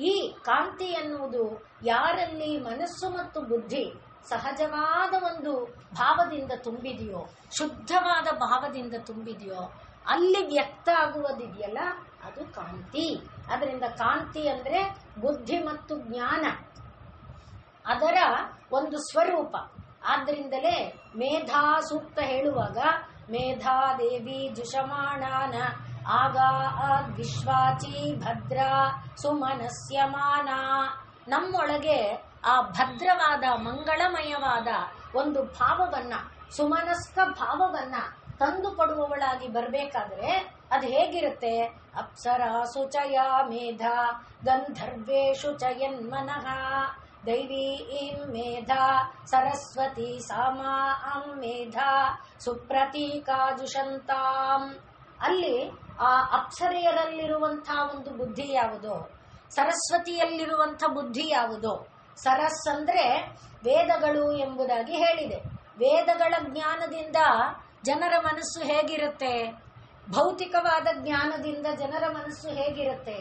ಈ ಕಾಂತಿ ಎನ್ನುವುದು ಯಾರಲ್ಲಿ ಮನಸ್ಸು ಮತ್ತು ಬುದ್ಧಿ ಸಹಜವಾದ ಒಂದು ಭಾವದಿಂದ ತುಂಬಿದೆಯೋ, ಶುದ್ಧವಾದ ಭಾವದಿಂದ ತುಂಬಿದೆಯೋ, ಅಲ್ಲಿ ವ್ಯಕ್ತ ಆಗುವುದಿದೆಯಲ್ಲ, ಅದು ಕಾಂತಿ. ಅದರಿಂದ ಕಾಂತಿ ಅಂದ್ರೆ ಬುದ್ಧಿ ಮತ್ತು ಜ್ಞಾನ, ಅದರ ಒಂದು ಸ್ವರೂಪ. ಆದ್ದರಿಂದಲೇ ಮೇಧಾ ಸೂಕ್ತ ಹೇಳುವಾಗ ಮೇಧಾ ದೇವಿ ಜುಷಮಾಣಾನ ಆಗಾ ವಿಶ್ವಾಚಿ ಭದ್ರ ಸುಮನಸ್ಯಮಾನ. ನಮ್ಮೊಳಗೆ ಆ ಭದ್ರವಾದ ಮಂಗಳಮಯವಾದ ಒಂದು ಭಾವವನ್ನ, ಸುಮನಸ್ಕ ಭಾವವನ್ನ ತಂದು ಕೊಡುವವಳಾಗಿ ಬರಬೇಕಾದ್ರೆ ಅದು ಹೇಗಿರುತ್ತೆ? ಅಪ್ಸರಾಸು ಚಯ ಮೇಧಾ ಗಂಧರ್ವೇಷು ಚಯನ್ಮನಃ ದೈವೀಂ ಮೇಧಾ ಸರಸ್ವತಿ ಸಾಮಾಂ ಮೇಧಾ ಸುಪ್ರತೀಕಾಜುಷಂತಾಂ. ಅಲ್ಲಿ ಆ ಅಪ್ಸರೆಯರಲ್ಲಿರುವಂತಹ ಒಂದು ಬುದ್ಧಿ ಯಾವುದೋ, ಸರಸ್ವತಿಯಲ್ಲಿರುವಂಥ ಬುದ್ಧಿ ಯಾವುದೋ. ಸರಸ್ ಅಂದ್ರೆ ವೇದಗಳು ಎಂಬುದಾಗಿ ಹೇಳಿದೆ. ವೇದಗಳ ಜ್ಞಾನದಿಂದ ಜನರ ಮನಸ್ಸು ಹೇಗಿರುತ್ತೆ? ಭೌತಿಕವಾದ ಜ್ಞಾನದಿಂದ ಜನರ ಮನಸ್ಸು ಹೇಗಿರುತ್ತೆ?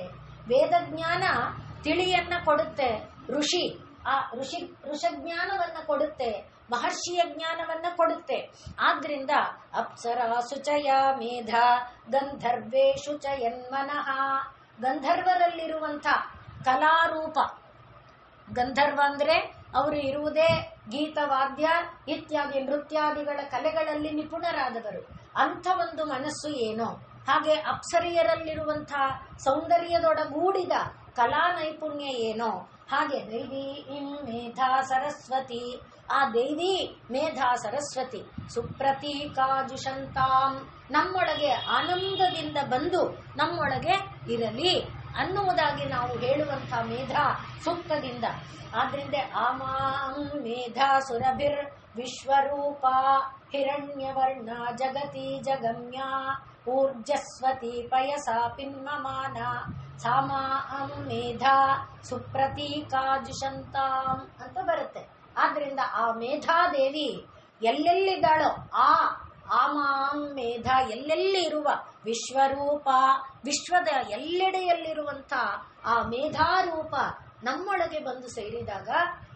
ವೇದ ಜ್ಞಾನ ತಿಳಿಯನ್ನ ಕೊಡುತ್ತೆ, ಋಷಜ್ಞಾನವನ್ನ ಕೊಡುತ್ತೆ, ಮಹರ್ಷಿಯ ಜ್ಞಾನವನ್ನ ಕೊಡುತ್ತೆ. ಆದ್ರಿಂದ ಅಪ್ಸರಾಸು ಚಯ ಮೇಧಾ ಗಂಧರ್ವೇಷು ಚಯನ್ಮನಃ. ಗಂಧರ್ವರಲ್ಲಿರುವಂಥ ಕಲಾರೂಪ, ಗಂಧರ್ವ ಅಂದ್ರೆ ಅವರು ಇರುವುದೇ ಗೀತವಾದ್ಯ ಇತ್ಯಾದಿ ನೃತ್ಯಾದಿಗಳ ಕಲೆಗಳಲ್ಲಿ ನಿಪುಣರಾದವರು. ಅಂಥ ಒಂದು ಮನಸ್ಸು ಏನೋ ಹಾಗೆ ಅಪ್ಸರಿಯರಲ್ಲಿರುವಂತಹ ಸೌಂದರ್ಯದೊಡಗೂಡಿದ ಕಲಾ ನೈಪುಣ್ಯ ಏನೋ ಹಾಗೆ ದೈವಿ ಮೇಧಾ ಸರಸ್ವತಿ, ಆ ದೈವಿ ಮೇಧಾ ಸರಸ್ವತಿ ಸುಪ್ರತೀಕಾಜುಷಂತಾಂ, ನಮ್ಮೊಳಗೆ ಆನಂದದಿಂದ ಬಂದು ನಮ್ಮೊಳಗೆ ಇರಲಿ ಅನ್ನುವುದಾಗಿ ನಾವು ಹೇಳುವಂತಹ ಮೇಧಾ ಸೂಕ್ತದಿಂದ. ಆದ್ರಿಂದ ಆಮಾಂ ಮೇಧಾ ಸುರಭಿರ್ ವಿಶ್ವರೂಪ ಹಿರಣ್ಯವರ್ಣ ಜಗತಿ ಜಗಮ್ಯ ಊರ್ಜಸ್ವತಿ ಪಯಸಾ ಪಿನ್ಮಮಾನ ಸಾಮಾಂ ಮೇಧಾ ಸುಪ್ರತೀಕಾಜುಷಂತಾಂ ಅಂತ ಬರುತ್ತೆ. ಆದ್ರಿಂದ ಆ ಮೇಧಾದೇವಿ ಎಲ್ಲೆಲ್ಲಿದ್ದಾಳೋ, ಆ ಆಮಾಂ ಮೇಧಾ ಎಲ್ಲೆಲ್ಲಿ ಇರುವ ವಿಶ್ವರೂಪ, ವಿಶ್ವದ ಎಲ್ಲೆಡೆಯಲ್ಲಿರುವಂಥ ಆ ಮೇಧಾರೂಪ ನಮ್ಮೊಳಗೆ ಬಂದು ಸೇರಿದಾಗ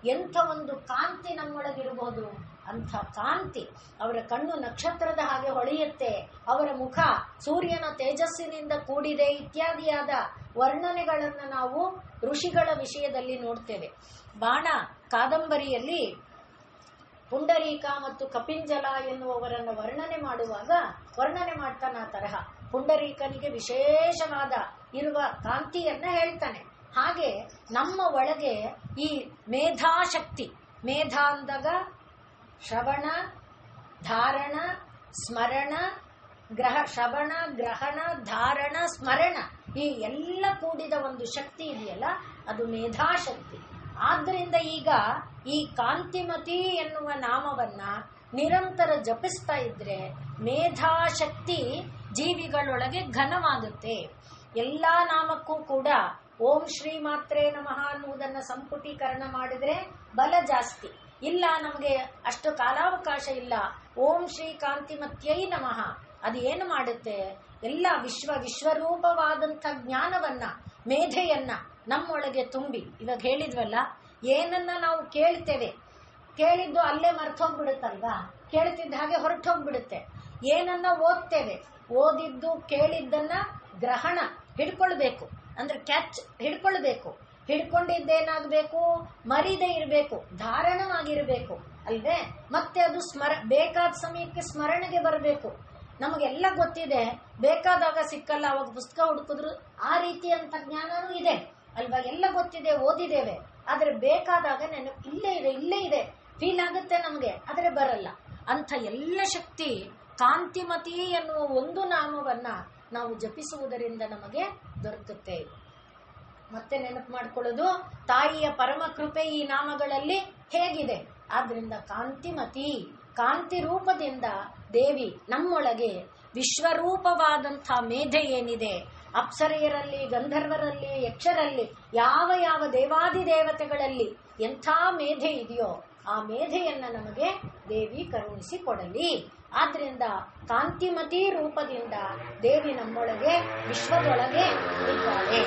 ಎಂಥ ಒಂದು ಕಾಂತಿ ನಮ್ಮೊಳಗಿರಬಹುದು. ಅಂಥ ಕಾಂತಿ, ಅವರ ಕಣ್ಣು ನಕ್ಷತ್ರದ ಹಾಗೆ ಹೊಳೆಯುತ್ತೆ, ಅವರ ಮುಖ ಸೂರ್ಯನ ತೇಜಸ್ಸಿನಿಂದ ಕೂಡಿದೆ ಇತ್ಯಾದಿಯಾದ ವರ್ಣನೆಗಳನ್ನು ನಾವು ಋಷಿಗಳ ವಿಷಯದಲ್ಲಿ ನೋಡ್ತೇವೆ. ಬಾಣ ಕಾದಂಬರಿಯಲ್ಲಿ ಪುಂಡರೀಕ ಮತ್ತು ಕಪಿಂಜಲ ಎನ್ನುವವರನ್ನು ವರ್ಣನೆ ಮಾಡ್ತಾನೆ. ಆ ತರಹ ಪುಂಡರೀಕನಿಗೆ ವಿಶೇಷವಾದ ಇರುವ ಕಾಂತಿಯನ್ನ ಹೇಳ್ತಾನೆ. ಹಾಗೆ ನಮ್ಮ ಒಳಗೆ ಈ ಮೇಧಾಶಕ್ತಿ, ಮೇಧ ಅಂದಾಗ ಶ್ರವಣ, ಧಾರಣ, ಸ್ಮರಣ, ಶ್ರವಣ, ಗ್ರಹಣ, ಧಾರಣ, ಸ್ಮರಣ, ಈ ಎಲ್ಲ ಕೂಡಿದ ಒಂದು ಶಕ್ತಿ ಇದೆಯಲ್ಲ, ಅದು ಮೇಧಾಶಕ್ತಿ. ಆದ್ದರಿಂದ ಈಗ ಈ ಕಾಂತಿಮತಿ ಎನ್ನುವ ನಾಮವನ್ನ ನಿರಂತರ ಜಪಿಸ್ತಾ ಇದ್ರೆ ಮೇಧಾಶಕ್ತಿ ಜೀವಿಗಳೊಳಗೆ ಘನವಾಗುತ್ತೆ. ಎಲ್ಲಾ ನಾಮಕ್ಕೂ ಕೂಡ ಓಂ ಶ್ರೀ ಮಾತ್ರೇ ನಮಃ ಅನ್ನುವುದನ್ನು ಸಂಪುಟೀಕರಣ ಮಾಡಿದ್ರೆ ಬಲ ಜಾಸ್ತಿ. ಇಲ್ಲ, ನಮಗೆ ಅಷ್ಟು ಕಾಲಾವಕಾಶ ಇಲ್ಲ, ಓಂ ಶ್ರೀ ಕಾಂತಿಮತ್ಯೈ ನಮಃ ಅದು ಏನು ಮಾಡುತ್ತೆ, ಎಲ್ಲ ವಿಶ್ವರೂಪವಾದಂಥ ಜ್ಞಾನವನ್ನ, ಮೇಧೆಯನ್ನ ನಮ್ಮೊಳಗೆ ತುಂಬಿ, ಇವಾಗ ಹೇಳಿದ್ವಲ್ಲ, ಏನನ್ನ ನಾವು ಕೇಳ್ತೇವೆ, ಕೇಳಿದ್ದು ಅಲ್ಲೇ ಮರ್ತೋಗ್ಬಿಡುತ್ತಲ್ವಾ, ಕೇಳ್ತಿದ್ದ ಹಾಗೆ ಹೊರಟು ಹೋಗ್ಬಿಡುತ್ತೆ. ಏನನ್ನ ಓದ್ತೇವೆ, ಓದಿದ್ದು ಕೇಳಿದ್ದನ್ನ ಗ್ರಹಣ ಹಿಡ್ಕೊಳ್ಬೇಕು, ಅಂದ್ರೆ ಕ್ಯಾಚ್ ಹಿಡ್ಕೊಳ್ಬೇಕು. ಹಿಡ್ಕೊಂಡಿದ್ದೇನಾಗಬೇಕು, ಮರಿದೇ ಇರಬೇಕು, ಧಾರಣವಾಗಿರಬೇಕು ಅಲ್ವೇ. ಮತ್ತೆ ಅದು ಬೇಕಾದ ಸಮಯಕ್ಕೆ ಸ್ಮರಣೆಗೆ ಬರಬೇಕು. ನಮಗೆಲ್ಲ ಗೊತ್ತಿದೆ, ಬೇಕಾದಾಗ ಸಿಕ್ಕಲ್ಲ, ಅವಾಗ ಪುಸ್ತಕ ಹುಡುಕಿದ್ರು ಆ ರೀತಿಯಂತ ಜ್ಞಾನನೂ ಇದೆ ಅಲ್ವಾ, ಎಲ್ಲ ಗೊತ್ತಿದೆ, ಓದಿದ್ದೇವೆ, ಆದ್ರೆ ಬೇಕಾದಾಗ ನೆನಪು ಇಲ್ಲೇ ಇದೆ ಫೀಲ್ ಆಗುತ್ತೆ ನಮಗೆ, ಆದ್ರೆ ಬರಲ್ಲ. ಅಂಥ ಎಲ್ಲ ಶಕ್ತಿ ಕಾಂತಿಮತಿ ಎನ್ನುವ ಒಂದು ನಾಮವನ್ನ ನಾವು ಜಪಿಸುವುದರಿಂದ ನಮಗೆ ದೊರಕುತ್ತೆ. ಮತ್ತೆ ನೆನಪು ಮಾಡ್ಕೊಳ್ಳೋದು, ತಾಯಿಯ ಪರಮ ಕೃಪೆ ಈ ನಾಮಗಳಲ್ಲಿ ಹೇಗಿದೆ. ಆದ್ರಿಂದ ಕಾಂತಿಮತಿ, ಕಾಂತಿ ರೂಪದಿಂದ ದೇವಿ ನಮ್ಮೊಳಗೆ ವಿಶ್ವರೂಪವಾದಂಥ ಮೇಧೆ ಏನಿದೆ, ಅಪ್ಸರೆಯರಲ್ಲಿ, ಗಂಧರ್ವರಲ್ಲಿ, ಯಕ್ಷರಲ್ಲಿ, ಯಾವ ಯಾವ ದೇವಾದಿ ದೇವತೆಗಳಲ್ಲಿ ಎಂಥ ಮೇಧೆ ಇದೆಯೋ ಆ ಮೇಧೆಯನ್ನ ನಮಗೆ ದೇವಿ ಕರುಣಿಸಿ ಕೊಡಲಿ. ಆದ್ರಿಂದ ಕಾಂತಿಮತಿ ರೂಪದಿಂದ ದೇವಿ ನಮ್ಮೊಳಗೆ ವಿಶ್ವದೊಳಗೆ ಇದ್ದಾಳೆ.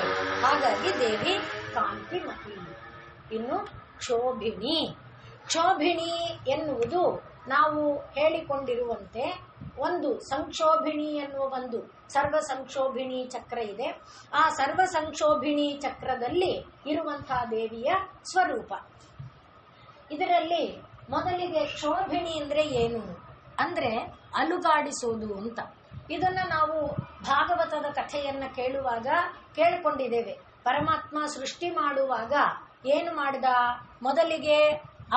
ಹಾಗಾಗಿ ದೇವಿ ಕಾಂತಿಮತಿ. ಇನ್ನು ಕ್ಷೋಭಿಣಿ. ಕ್ಷೋಭಿಣಿ ಎನ್ನುವುದು ನಾವು ಹೇಳಿಕೊಂಡಿರುವಂತೆ ಒಂದು ಸಂಕ್ಷೋಭಿಣಿ ಎನ್ನುವ ಒಂದು ಸರ್ವ ಸಂಕ್ಷೋಭಿಣಿ ಚಕ್ರ ಇದೆ. ಆ ಸರ್ವ ಸಂಕ್ಷೋಭಿಣಿ ಚಕ್ರದಲ್ಲಿ ಇರುವಂತಹ ದೇವಿಯ ಸ್ವರೂಪ. ಇದರಲ್ಲಿ ಮೊದಲಿಗೆ ಕ್ಷೋಭಿಣಿ ಅಂದ್ರೆ ಏನು ಅಂದ್ರೆ ಅಲುಗಾಡಿಸೋದು ಅಂತ. ಇದನ್ನ ನಾವು ಭಾಗವತದ ಕಥೆಯನ್ನ ಕೇಳುವಾಗ ಕೇಳಿಕೊಂಡಿದ್ದೇವೆ. ಪರಮಾತ್ಮ ಸೃಷ್ಟಿ ಮಾಡುವಾಗ ಏನು ಮಾಡಿದ, ಮೊದಲಿಗೆ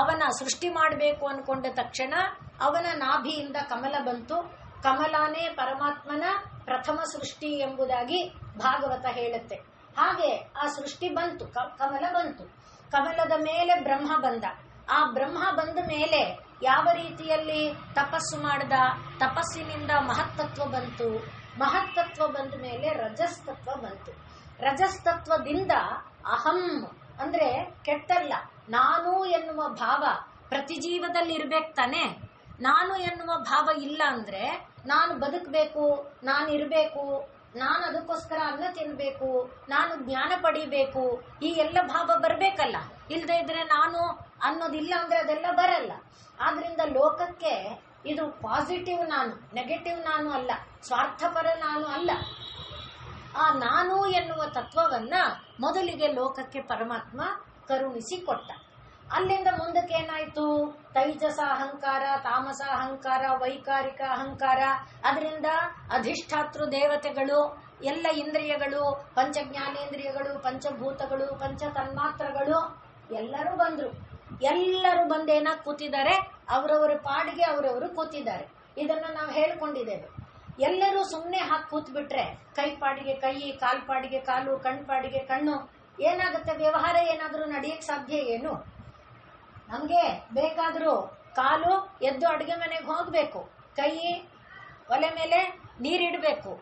ಅವನ ಸೃಷ್ಟಿ ಮಾಡಬೇಕು ಅನ್ಕೊಂಡ ತಕ್ಷಣ ಅವನ ನಾಭಿಯಿಂದ ಕಮಲ ಬಂತು. ಕಮಲನೇ ಪರಮಾತ್ಮನ ಪ್ರಥಮ ಸೃಷ್ಟಿ ಎಂಬುದಾಗಿ ಭಾಗವತ ಹೇಳುತ್ತೆ. ಹಾಗೆ ಆ ಸೃಷ್ಟಿ ಬಂತು, ಕಮಲ ಬಂತು. ಕಮಲದ ಮೇಲೆ ಬ್ರಹ್ಮ ಬಂದ. ಆ ಬ್ರಹ್ಮ ಬಂದ ಮೇಲೆ ಯಾವ ರೀತಿಯಲ್ಲಿ ತಪಸ್ಸು ಮಾಡಿದ, ತಪಸ್ಸಿನಿಂದ ಮಹತ್ತತ್ವ ಬಂತು. ಮಹತ್ತತ್ವ ಬಂದ ಮೇಲೆ ರಜಸ್ತತ್ವ ಬಂತು. ರಜಸ್ತತ್ವದಿಂದ ಅಹಂ ಅಂದ್ರೆ ಕೆಟ್ಟಲ್ಲ, ನಾನು ಎನ್ನುವ ಭಾವ ಪ್ರತಿ ಜೀವದಲ್ಲಿ ಇರ್ಬೇಕು ತಾನೆ. ನಾನು ಎನ್ನುವ ಭಾವ ಇಲ್ಲ ಅಂದ್ರೆ ನಾನು ಬದುಕಬೇಕು, ನಾನು ಇರಬೇಕು, ನಾನು ಅದಕ್ಕೋಸ್ಕರ ಅನ್ನ ತಿನ್ಬೇಕು, ನಾನು ಜ್ಞಾನ ಪಡಿಬೇಕು, ಈ ಎಲ್ಲ ಭಾವ ಬರ್ಬೇಕಲ್ಲ. ಇಲ್ಲದೆ ಇದ್ರೆ ನಾನು ಅನ್ನೋದಿಲ್ಲ ಅಂದ್ರೆ ಅದೆಲ್ಲ ಬರಲ್ಲ. ಆದ್ರಿಂದ ಲೋಕಕ್ಕೆ ಇದು ಪಾಸಿಟಿವ್ ನಾನು, ನೆಗೆಟಿವ್ ನಾನು ಅಲ್ಲ, ಸ್ವಾರ್ಥಪರ ನಾನು ಅಲ್ಲ. ಆ ನಾನು ಎನ್ನುವ ತತ್ವವನ್ನ ಮೊದಲಿಗೆ ಲೋಕಕ್ಕೆ ಪರಮಾತ್ಮ ಕರುಣಿಸಿ ಕೊಟ್ಟ. ಅಲ್ಲಿಂದ ಮುಂದಕ್ಕೆ ಏನಾಯ್ತು, ತೈಜಸ ಅಹಂಕಾರ, ತಾಮಸ ಅಹಂಕಾರ, ವೈಕಾರಿಕ ಅಹಂಕಾರ, ಅದರಿಂದ ಅಧಿಷ್ಠಾತೃ ದೇವತೆಗಳು, ಎಲ್ಲ ಇಂದ್ರಿಯಗಳು, ಪಂಚಜ್ಞಾನೇಂದ್ರಿಯಗಳು, ಪಂಚಭೂತಗಳು, ಪಂಚ ತನ್ಮಾತ್ರಗಳು ಎಲ್ಲರೂ ಬಂದ್ರು. ಎಲ್ಲರೂ ಬಂದೇನ ಕೂತಿದ್ದಾರೆ, ಅವರವರ ಪಾಡಿಗೆ ಅವರವರು ಕೂತಿದ್ದಾರೆ. ಇದನ್ನ ನಾವು ಹೇಳ್ಕೊಂಡಿದ್ದೇವೆ. ಎಲ್ಲರೂ ಸುಮ್ಮನೆ ಹಾಕಿ ಕೂತ್ಬಿಟ್ರೆ ಕೈ ಪಾಡಿಗೆ ಕೈ, ಕಾಲ್ ಪಾಡಿಗೆ ಕಾಲು, ಕಣ್ ಪಾಡಿಗೆ ಕಣ್ಣು, ಏನಾಗುತ್ತೆ, ವ್ಯವಹಾರ ಏನಾದ್ರೂ ನಡೆಯಕ್ ಸಾಧ್ಯ ಏನು? ನಮ್ಗೆ ಬೇಕಾದ್ರೂ ಕಾಲು ಎದ್ದು ಅಡುಗೆ ಮನೆಗೆ ಹೋಗ್ಬೇಕು, ಕೈ ಒಲೆ ಮೇಲೆ ನೀರಿಡಬೇಕು,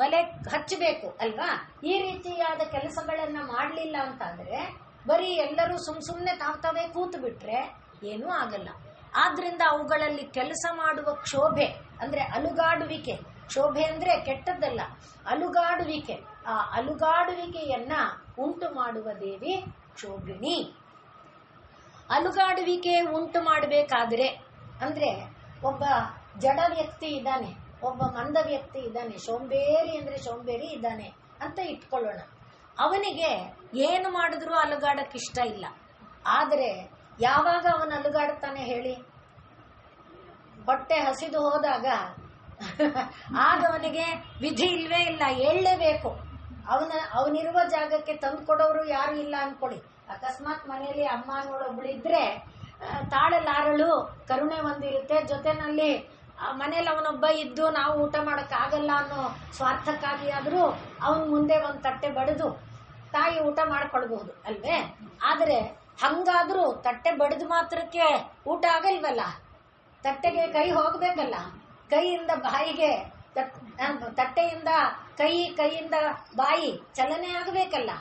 ಒಲೆ ಹಚ್ಚಬೇಕು ಅಲ್ವಾ? ಈ ರೀತಿಯಾದ ಕೆಲಸಗಳನ್ನ ಮಾಡ್ಲಿಲ್ಲ ಅಂತಾದ್ರೆ ಬರೀ ಎಲ್ಲರೂ ಸುಮ್ನೆ ತಾವೇ ಕೂತು ಬಿಟ್ರೆ ಏನೂ ಆಗಲ್ಲ. ಆದ್ರಿಂದ ಅವುಗಳಲ್ಲಿ ಕೆಲಸ ಮಾಡುವ ಕ್ಷೋಭೆ ಅಂದ್ರೆ ಅಲುಗಾಡುವಿಕೆ, ಕ್ಷೋಭೆ ಅಂದ್ರೆ ಕೆಟ್ಟದ್ದಲ್ಲ, ಅಲುಗಾಡುವಿಕೆ. ಆ ಅಲುಗಾಡುವಿಕೆಯನ್ನ ಉಂಟು ಮಾಡುವ ದೇವಿ ಕ್ಷೋಭಿಣಿ. ಅಲುಗಾಡುವಿಕೆ ಉಂಟು ಮಾಡಬೇಕಾದ್ರೆ ಅಂದ್ರೆ ಒಬ್ಬ ಜಡ ವ್ಯಕ್ತಿ ಇದ್ದಾನೆ, ಒಬ್ಬ ಮಂದ ವ್ಯಕ್ತಿ ಇದ್ದಾನೆ, ಸೋಂಬೇರಿ ಅಂದ್ರೆ ಸೋಂಬೇರಿ ಇದ್ದಾನೆ ಅಂತ ಇಟ್ಕೊಳ್ಳೋಣ. ಅವನಿಗೆ ಏನು ಮಾಡಿದ್ರೂ ಅಲುಗಾಡಕ್ಕೆ ಇಷ್ಟ ಇಲ್ಲ. ಆದರೆ ಯಾವಾಗ ಅವನು ಅಲುಗಾಡ್ತಾನೆ ಹೇಳಿ? ಹೊಟ್ಟೆ ಹಸಿದು ಹೋದಾಗ ಆಗ ಅವನಿಗೆ ವಿಧಿ ಇಲ್ವೇ ಇಲ್ಲ, ಏಳಲೇಬೇಕು. ಅವನಿರುವ ಜಾಗಕ್ಕೆ ತಂದು ಕೊಡೋರು ಯಾರು ಇಲ್ಲ ಅನ್ಕೊಳ್ಳಿ. ಅಕಸ್ಮಾತ್ ಮನೆಯಲ್ಲಿ ಅಮ್ಮ ನೋಡೊಬ್ಳಿದ್ರೆ ತಾಳಲಾರಳು, ಕರುಣೆ ಒಂದಿರುತ್ತೆ, ಜೊತೆನಲ್ಲಿ ಮನೇಲಿ ಅವನೊಬ್ಬ ಇದ್ದು ನಾವು ಊಟ ಮಾಡೋಕ್ಕಾಗಲ್ಲ ಅನ್ನೋ ಸ್ವಾರ್ಥಕ್ಕಾಗಿ ಆದರೂ ಅವನ ಮುಂದೆ ಒಂದು ತಟ್ಟೆ ಬಡಿದು ತಾಯಿ ಊಟ ಮಾಡ್ಕೊಳ್ಬಹುದು ಅಲ್ವೇ? ಆದರೆ ಹಂಗಾದ್ರೂ ತಟ್ಟೆ ಬಡಿದು ಮಾತ್ರಕ್ಕೆ ಊಟ ಆಗಲ್ವಲ್ಲ, ತಟ್ಟೆಗೆ ಕೈ ಹೋಗ್ಬೇಕಲ್ಲ, ಕೈಯಿಂದ ಬಾಯಿಗೆ, ತಟ್ಟೆಯಿಂದ ಕೈ, ಕೈಯಿಂದ ಬಾಯಿ ಚಲನೆ ಆಗಬೇಕಲ್ಲ.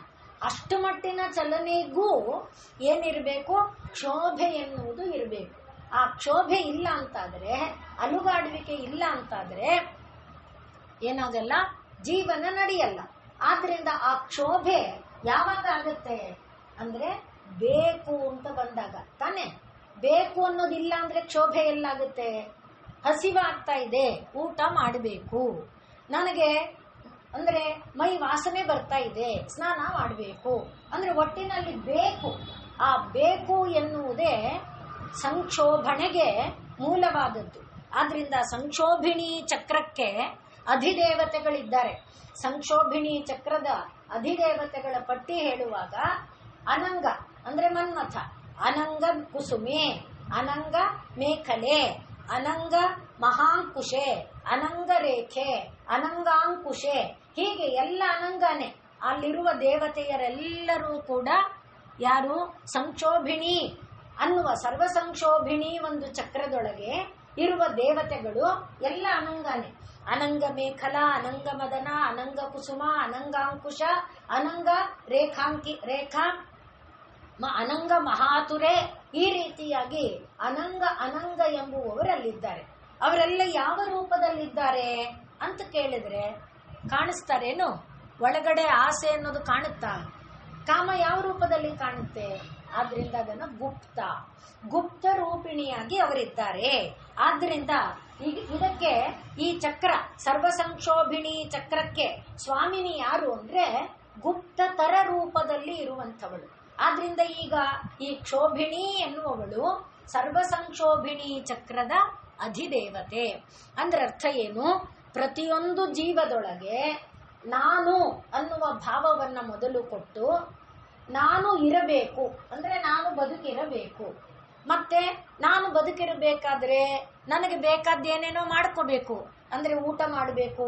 ಅಷ್ಟು ಮಟ್ಟಿನ ಚಲನೆಗೂ ಏನಿರಬೇಕು? ಕ್ಷೋಭೆ ಎನ್ನುವುದು ಇರಬೇಕು. ಆ ಕ್ಷೋಭೆ ಇಲ್ಲ ಅಂತಾದ್ರೆ, ಅಲುಗಾಡುವಿಕೆ ಇಲ್ಲ ಅಂತಾದ್ರೆ ಏನಾಗಲ್ಲ, ಜೀವನ ನಡೆಯಲ್ಲ. ಆದ್ರಿಂದ ಆ ಕ್ಷೋಭೆ ಯಾವಾಗ ಆಗುತ್ತೆ ಅಂದ್ರೆ ಬೇಕು ಅಂತ ಬಂದಾಗ ತಾನೆ. ಬೇಕು ಅನ್ನೋದಿಲ್ಲ ಅಂದ್ರೆ ಕ್ಷೋಭೆ ಎಲ್ಲಾಗುತ್ತೆ? ಹಸಿವಾಗ್ತಾ ಇದೆ, ಊಟ ಮಾಡಬೇಕು, ನನಗೆ ಅಂದ್ರೆ ಮೈ ವಾಸನೆ ಬರ್ತಾ ಇದೆ, ಸ್ನಾನ ಮಾಡಬೇಕು ಅಂದ್ರೆ ಒಟ್ಟಿನಲ್ಲಿ ಬೇಕು. ಆ ಬೇಕು ಎನ್ನುವುದೇ ಸಂಕ್ಷೋಭಣೆಗೆ ಮೂಲವಾದದ್ದು. ಆದ್ರಿಂದ ಸಂಕ್ಷೋಭಿಣಿ ಚಕ್ರಕ್ಕೆ ಅಧಿದೇವತೆಗಳಿದ್ದಾರೆ. ಸಂಕ್ಷೋಭಿಣಿ ಚಕ್ರದ ಅಧಿದೇವತೆಗಳ ಪಟ್ಟಿ ಹೇಳುವಾಗ ಅನಂಗ ಅಂದ್ರೆ ಮನ್ಮಥ, ಅನಂಗ ಕುಸುಮೆ, ಅನಂಗ ಮೇಖಲೆ, ಅನಂಗ ಮಹಾಂಕುಶೆ, ಅನಂಗ ರೇಖೆ, ಅನಂಗಾಂಕುಶೆ, ಹೀಗೆ ಎಲ್ಲ ಅನಂಗನೇ. ಅಲ್ಲಿರುವ ದೇವತೆಯರೆಲ್ಲರೂ ಕೂಡ ಯಾರು? ಸಂಕ್ಷೋಭಿಣಿ ಅನ್ನುವ ಸರ್ವಸಂಕ್ಷೋಭಿಣಿ ಒಂದು ಚಕ್ರದೊಳಗೆ ಇರುವ ದೇವತೆಗಳು ಎಲ್ಲ ಅನಂಗನೇ. ಅನಂಗ ಮೇಖಲ, ಅನಂಗ ಮದನ, ಅನಂಗ ಕುಸುಮ, ಅನಂಗಾಂಕುಶ, ಅನಂಗ ರೇಖಾ, ಅನಂಗ ಮಹಾತುರೆ, ಈ ರೀತಿಯಾಗಿ ಅನಂಗ ಅನಂಗ ಎಂಬುವವರಲ್ಲಿದ್ದಾರೆ. ಅವರೆಲ್ಲ ಯಾವ ರೂಪದಲ್ಲಿದ್ದಾರೆ ಅಂತ ಕೇಳಿದ್ರೆ ಕಾಣಿಸ್ತಾರೇನು? ಒಳಗಡೆ ಆಸೆ ಅನ್ನೋದು ಕಾಣುತ್ತಾ? ಕಾಮ ಯಾವ ರೂಪದಲ್ಲಿ ಕಾಣುತ್ತೆ? ಆದ್ರಿಂದ ಅದನ್ನು ಗುಪ್ತ ರೂಪಿಣಿಯಾಗಿ ಅವರಿದ್ದಾರೆ. ಆದ್ರಿಂದ ಇದಕ್ಕೆ ಈ ಚಕ್ರ ಸರ್ವಸಂಕ್ಷೋಭಿಣಿ ಚಕ್ರಕ್ಕೆ ಸ್ವಾಮಿನಿ ಯಾರು ಅಂದ್ರೆ ಗುಪ್ತತರ ರೂಪದಲ್ಲಿ ಇರುವಂಥವಳು. ಆದ್ರಿಂದ ಈಗ ಈ ಕ್ಷೋಭಿಣಿ ಎನ್ನುವವಳು ಸರ್ವಸಂಕ್ಷೋಭಿಣಿ ಚಕ್ರದ ಅಧಿದೇವತೆ. ಅಂದ್ರೆ ಅರ್ಥ ಏನು? ಪ್ರತಿಯೊಂದು ಜೀವದೊಳಗೆ ನಾನು ಅನ್ನುವ ಭಾವವನ್ನ ಮೊದಲು ಕೊಟ್ಟು, ನಾನು ಇರಬೇಕು ಅಂದ್ರೆ ನಾನು ಬದುಕಿರಬೇಕು, ಮತ್ತೆ ನಾನು ಬದುಕಿರಬೇಕಾದ್ರೆ ನನಗೆ ಬೇಕಾದ್ದೇನೇನೋ ಮಾಡ್ಕೋಬೇಕು. ಅಂದ್ರೆ ಊಟ ಮಾಡಬೇಕು,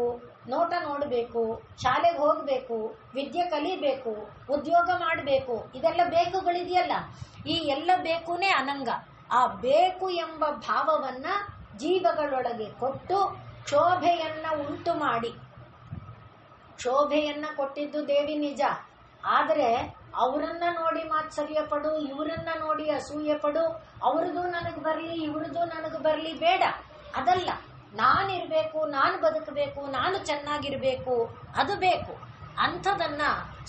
ನೋಟ ನೋಡಬೇಕು, ಶಾಲೆಗೆ ಹೋಗಬೇಕು, ವಿದ್ಯೆ ಕಲಿಬೇಕು, ಉದ್ಯೋಗ ಮಾಡಬೇಕು, ಇದೆಲ್ಲ ಬೇಕುಗಳಿದೆಯಲ್ಲ. ಈ ಎಲ್ಲ ಬೇಕುನೇ ಅನಂಗ. ಆ ಬೇಕು ಎಂಬ ಭಾವವನ್ನ ಜೀವಗಳೊಳಗೆ ಕೊಟ್ಟು ಕ್ಷೋಭೆಯನ್ನ ಉಂಟು ಮಾಡಿ, ಕ್ಷೋಭೆಯನ್ನ ಕೊಟ್ಟಿದ್ದು ದೇವಿ ನಿಜ. ಆದರೆ ಅವರನ್ನ ನೋಡಿ ಮಾತ್ಸರ್ಯ ಪಡು, ಇವರನ್ನ ನೋಡಿ ಅಸೂಯೆ ಪಡು, ಅವ್ರದ್ದು ನನಗೆ ಬರಲಿ, ಇವ್ರದ್ದು ನನಗೆ ಬರಲಿ, ಬೇಡ. ಅದಲ್ಲ, ನಾನಿರ್ಬೇಕು, ನಾನು ಬದುಕಬೇಕು, ನಾನು ಚೆನ್ನಾಗಿರ್ಬೇಕು, ಅದು ಬೇಕು. ಅಂಥದನ್ನ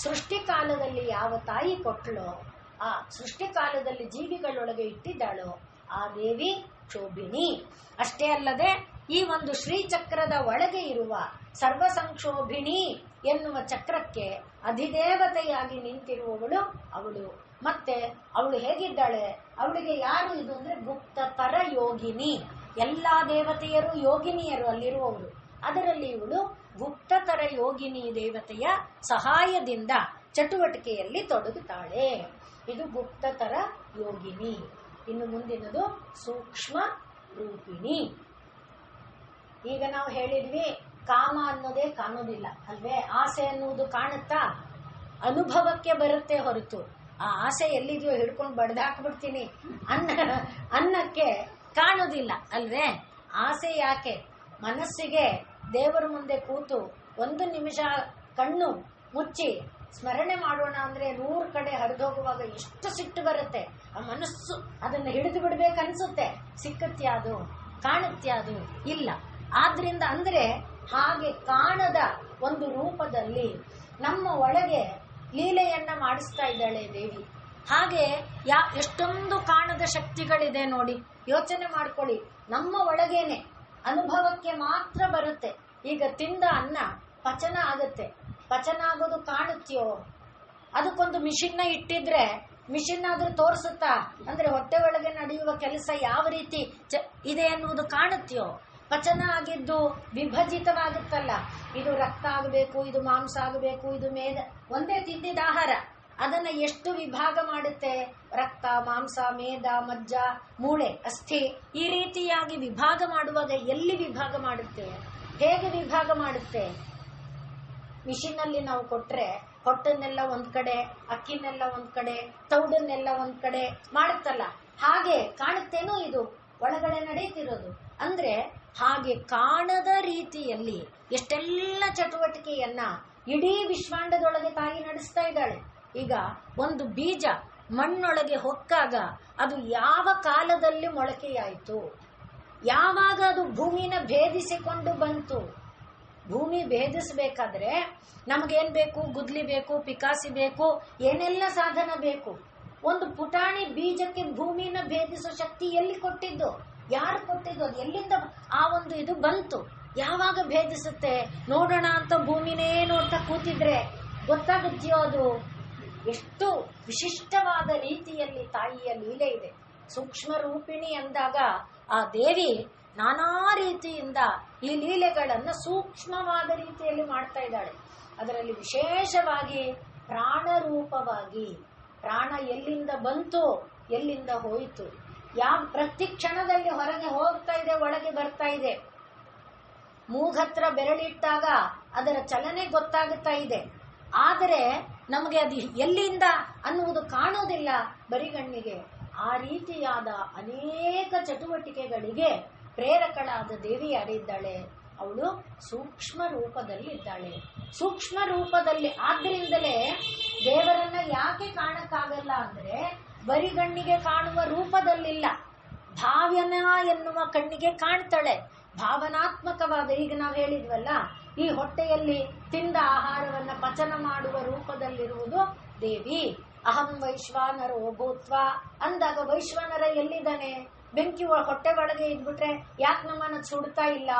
ಸೃಷ್ಟಿಕಾಲದಲ್ಲಿ ಯಾವ ತಾಯಿ ಕೊಟ್ಟಳೋ, ಆ ಸೃಷ್ಟಿಕಾಲದಲ್ಲಿ ಜೀವಿಗಳೊಳಗೆ ಇಟ್ಟಿದ್ದಾಳೋ ಆ ದೇವಿ ಕ್ಷೋಭಿಣಿ. ಅಷ್ಟೇ ಅಲ್ಲದೆ ಈ ಒಂದು ಶ್ರೀಚಕ್ರದ ಒಳಗೆ ಇರುವ ಸರ್ವಸಂಕ್ಷೋಭಿಣಿ ಎನ್ನುವ ಚಕ್ರಕ್ಕೆ ಅಧಿದೇವತೆಯಾಗಿ ನಿಂತಿರುವವಳು ಅವಳು. ಮತ್ತೆ ಅವಳು ಹೇಗಿದ್ದಾಳೆ? ಅವಳಿಗೆ ಯಾರು ಇದು ಅಂದ್ರೆ ಗುಪ್ತತರ ಯೋಗಿನಿ. ಎಲ್ಲಾ ದೇವತೆಯರು ಯೋಗಿನಿಯರು ಅಲ್ಲಿರುವವರು. ಅದರಲ್ಲಿ ಇವಳು ಗುಪ್ತತರ ಯೋಗಿನಿ ದೇವತೆಯ ಸಹಾಯದಿಂದ ಚಟುವಟಿಕೆಯಲ್ಲಿ ತೊಡಗುತ್ತಾಳೆ. ಇದು ಗುಪ್ತತರ ಯೋಗಿನಿ. ಇನ್ನು ಮುಂದಿನದು ಸೂಕ್ಷ್ಮ ರೂಪಿಣಿ. ಈಗ ನಾವು ಹೇಳಿದ್ವಿ ಕಾಮ ಅನ್ನೋದೇ ಕಾಣೋದಿಲ್ಲ ಅಲ್ವೇ? ಆಸೆ ಅನ್ನುವುದು ಕಾಣುತ್ತಾ? ಅನುಭವಕ್ಕೆ ಬರುತ್ತೆ ಹೊರತು ಆ ಆಸೆ ಎಲ್ಲಿದೆಯೋ ಹಿಡ್ಕೊಂಡು ಬಡ್ದಾಕ್ಬಿಡ್ತೀನಿ ಅನ್ನಕ್ಕೆ ಕಾಣೋದಿಲ್ಲ ಅಲ್ವೇ? ಆಸೆ ಯಾಕೆ? ಮನಸ್ಸಿಗೆ ದೇವರ ಮುಂದೆ ಕೂತು ಒಂದು ನಿಮಿಷ ಕಣ್ಣು ಮುಚ್ಚಿ ಸ್ಮರಣೆ ಮಾಡೋಣ ಅಂದ್ರೆ 100 ಕಡೆ ಹರಿದೋಗುವಾಗ ಎಷ್ಟು ಸಿಟ್ಟು ಬರುತ್ತೆ. ಆ ಮನಸ್ಸು ಅದನ್ನ ಹಿಡಿದು ಬಿಡ್ಬೇಕನ್ಸುತ್ತೆ. ಸಿಕ್ಕತ್ಯಾದು, ಕಾಣುತ್ಯಾದು? ಇಲ್ಲ. ಆದ್ರಿಂದ ಅಂದ್ರೆ ಹಾಗೆ ಕಾಣದ ಒಂದು ರೂಪದಲ್ಲಿ ನಮ್ಮ ಒಳಗೆ ಲೀಲೆಯನ್ನ ಮಾಡಿಸ್ತಾ ಇದ್ದಾಳೆ ದೇವಿ. ಹಾಗೆ ಎಷ್ಟೊಂದು ಕಾಣದ ಶಕ್ತಿಗಳಿದೆ ನೋಡಿ, ಯೋಚನೆ ಮಾಡ್ಕೊಳ್ಳಿ. ನಮ್ಮ ಒಳಗೇನೆ ಅನುಭವಕ್ಕೆ ಮಾತ್ರ ಬರುತ್ತೆ. ಈಗ ತಿಂದ ಅನ್ನ ಪಚನ ಆಗುತ್ತೆ, ಪಚನ ಆಗೋದು ಕಾಣುತ್ತೆಯೋ? ಅದಕ್ಕೊಂದು ಮಿಷಿನ್ನ ಇಟ್ಟಿದ್ರೆ ಮಿಷಿನ್ ಆದ್ರೂ ತೋರಿಸುತ್ತಾ? ಅಂದ್ರೆ ಹೊಟ್ಟೆ ಒಳಗೆ ನಡೆಯುವ ಕೆಲಸ ಯಾವ ರೀತಿ ಇದೆ ಅನ್ನುವುದು ಕಾಣುತ್ತೆಯೋ? ಪಚನ ಆಗಿದ್ದು ವಿಭಜಿತವಾಗುತ್ತಲ್ಲ, ಇದು ರಕ್ತ ಆಗಬೇಕು, ಇದು ಮಾಂಸ ಆಗಬೇಕು, ಇದು ಮೇದ, ಒಂದೇ ತಿಂದಿದ ಆಹಾರ ಅದನ್ನ ಎಷ್ಟು ವಿಭಾಗ ಮಾಡುತ್ತೆ? ರಕ್ತ, ಮಾಂಸ, ಮೇದ, ಮಜ್ಜ, ಮೂಳೆ, ಅಸ್ಥಿ, ಈ ರೀತಿಯಾಗಿ ವಿಭಾಗ ಮಾಡುವಾಗ ಎಲ್ಲಿ ವಿಭಾಗ ಮಾಡುತ್ತೆ? ಹೇಗೆ ವಿಭಾಗ ಮಾಡುತ್ತೆ? ಮಿಷಿನಲ್ಲಿ ನಾವು ಕೊಟ್ರೆ ಹೊಟ್ಟನ್ನೆಲ್ಲ ಒಂದ್ ಕಡೆ, ಅಕ್ಕಿನೆಲ್ಲ ಒಂದ್ ಕಡೆ, ತೌಡನ್ನೆಲ್ಲ ಒಂದ್ ಕಡೆ ಮಾಡುತ್ತಲ್ಲ, ಹಾಗೆ ಕಾಣುತ್ತೇನೋ ಇದು ಒಳಗಡೆ ನಡೆಯುತ್ತಿರೋದು? ಅಂದ್ರೆ ಹಾಗೆ ಕಾಣದ ರೀತಿಯಲ್ಲಿ ಎಷ್ಟೆಲ್ಲ ಚಟುವಟಿಕೆಯನ್ನ ಇಡೀ ವಿಶ್ವಾಂಡದೊಳಗೆ ತಾಯಿ ನಡೆಸ್ತಾ ಇದ್ದಾಳೆ. ಈಗ ಒಂದು ಬೀಜ ಮಣ್ಣೊಳಗೆ ಹೊಕ್ಕಾಗ ಅದು ಯಾವ ಕಾಲದಲ್ಲಿ ಮೊಳಕೆಯಾಯಿತು? ಯಾವಾಗ ಅದು ಭೂಮಿನ ಭೇದಿಸಿಕೊಂಡು ಬಂತು? ಭೂಮಿ ಭೇದಿಸಬೇಕಾದ್ರೆ ನಮಗೇನ್ ಬೇಕು? ಗುದ್ಲಿ ಬೇಕು, ಪಿಕಾಸಿ ಬೇಕು, ಏನೆಲ್ಲ ಸಾಧನ ಬೇಕು. ಒಂದು ಪುಟಾಣಿ ಬೀಜಕ್ಕೆ ಭೂಮಿನ ಭೇದಿಸೋ ಶಕ್ತಿ ಎಲ್ಲಿ ಕೊಟ್ಟಿದ್ದು? ಯಾರು ಕೊಟ್ಟಿದ್ದು? ಅದು ಎಲ್ಲಿಂದ ಆ ಒಂದು ಇದು ಬಂತು? ಯಾವಾಗ ಭೇದಿಸುತ್ತೆ ನೋಡೋಣ ಅಂತ ಭೂಮಿನೇ ನೋಡ್ತಾ ಕೂತಿದ್ರೆ ಗೊತ್ತಾಗುತ್ತೆಯೋ? ಅದು ಎಷ್ಟು ವಿಶಿಷ್ಟವಾದ ರೀತಿಯಲ್ಲಿ ತಾಯಿಯ ಲೀಲೆ ಇದೆ. ಸೂಕ್ಷ್ಮ ರೂಪಿಣಿ ಅಂದಾಗ ಆ ದೇವಿ ನಾನಾ ರೀತಿಯಿಂದ ಈ ಲೀಲೆಗಳನ್ನ ಸೂಕ್ಷ್ಮವಾದ ರೀತಿಯಲ್ಲಿ ಮಾಡ್ತಾ ಇದ್ದಾಳೆ. ಅದರಲ್ಲಿ ವಿಶೇಷವಾಗಿ ಪ್ರಾಣ ರೂಪವಾಗಿ, ಪ್ರಾಣ ಎಲ್ಲಿಂದ ಬಂತು, ಎಲ್ಲಿಂದ ಹೋಯಿತು, ಪ್ರತಿ ಕ್ಷಣದಲ್ಲಿ ಹೊರಗೆ ಹೋಗ್ತಾ ಇದೆ, ಒಳಗೆ ಬರ್ತಾ ಇದೆ. ಮೂಗತ್ರ ಬೆರಳಿಟ್ಟಾಗ ಅದರ ಚಲನೆ ಗೊತ್ತಾಗುತ್ತಾ ಇದೆ. ಆದರೆ ನಮಗೆ ಅದು ಎಲ್ಲಿಂದ ಅನ್ನುವುದು ಕಾಣುವುದಿಲ್ಲ ಬರಿಗಣ್ಣಿಗೆ. ಆ ರೀತಿಯಾದ ಅನೇಕ ಚಟುವಟಿಕೆಗಳಿಗೆ ಪ್ರೇರಕಳಾದ ದೇವಿ ಯಾರಿದ್ದಾಳೆ? ಅವಳು ಸೂಕ್ಷ್ಮ ರೂಪದಲ್ಲಿ ಇದ್ದಾಳೆ. ಸೂಕ್ಷ್ಮ ರೂಪದಲ್ಲಿ ಆದ್ರಿಂದಲೇ ದೇವರನ್ನ ಯಾಕೆ ಕಾಣಕ್ಕಾಗಲ್ಲ ಅಂದ್ರೆ ಬರಿಗಣ್ಣಿಗೆ ಕಾಣುವ ರೂಪದಲ್ಲಿಲ್ಲ, ಭಾವನ ಎನ್ನುವ ಕಣ್ಣಿಗೆ ಕಾಣ್ತಾಳೆ. ಭಾವನಾತ್ಮಕವಾದ, ಈಗ ನಾವು ಹೇಳಿದ್ವಲ್ಲ, ಈ ಹೊಟ್ಟೆಯಲ್ಲಿ ತಿಂದ ಆಹಾರವನ್ನ ಪಚನ ಮಾಡುವ ರೂಪದಲ್ಲಿರುವುದು ದೇವಿ. ಅಹಂ ವೈಶ್ವಾನರೋ ಭೂತ್ವ ಅಂದಾಗ ವೈಶ್ವಾನರ ಎಲ್ಲಿದ್ದಾನೆ? ಬೆಂಕಿ ಹೊಟ್ಟೆ ಒಳಗೆ ಇದ್ಬಿಟ್ರೆ ಯಾಕೆ ನಮ್ಮನ್ನ ಸುಡ್ತಾ ಇಲ್ಲ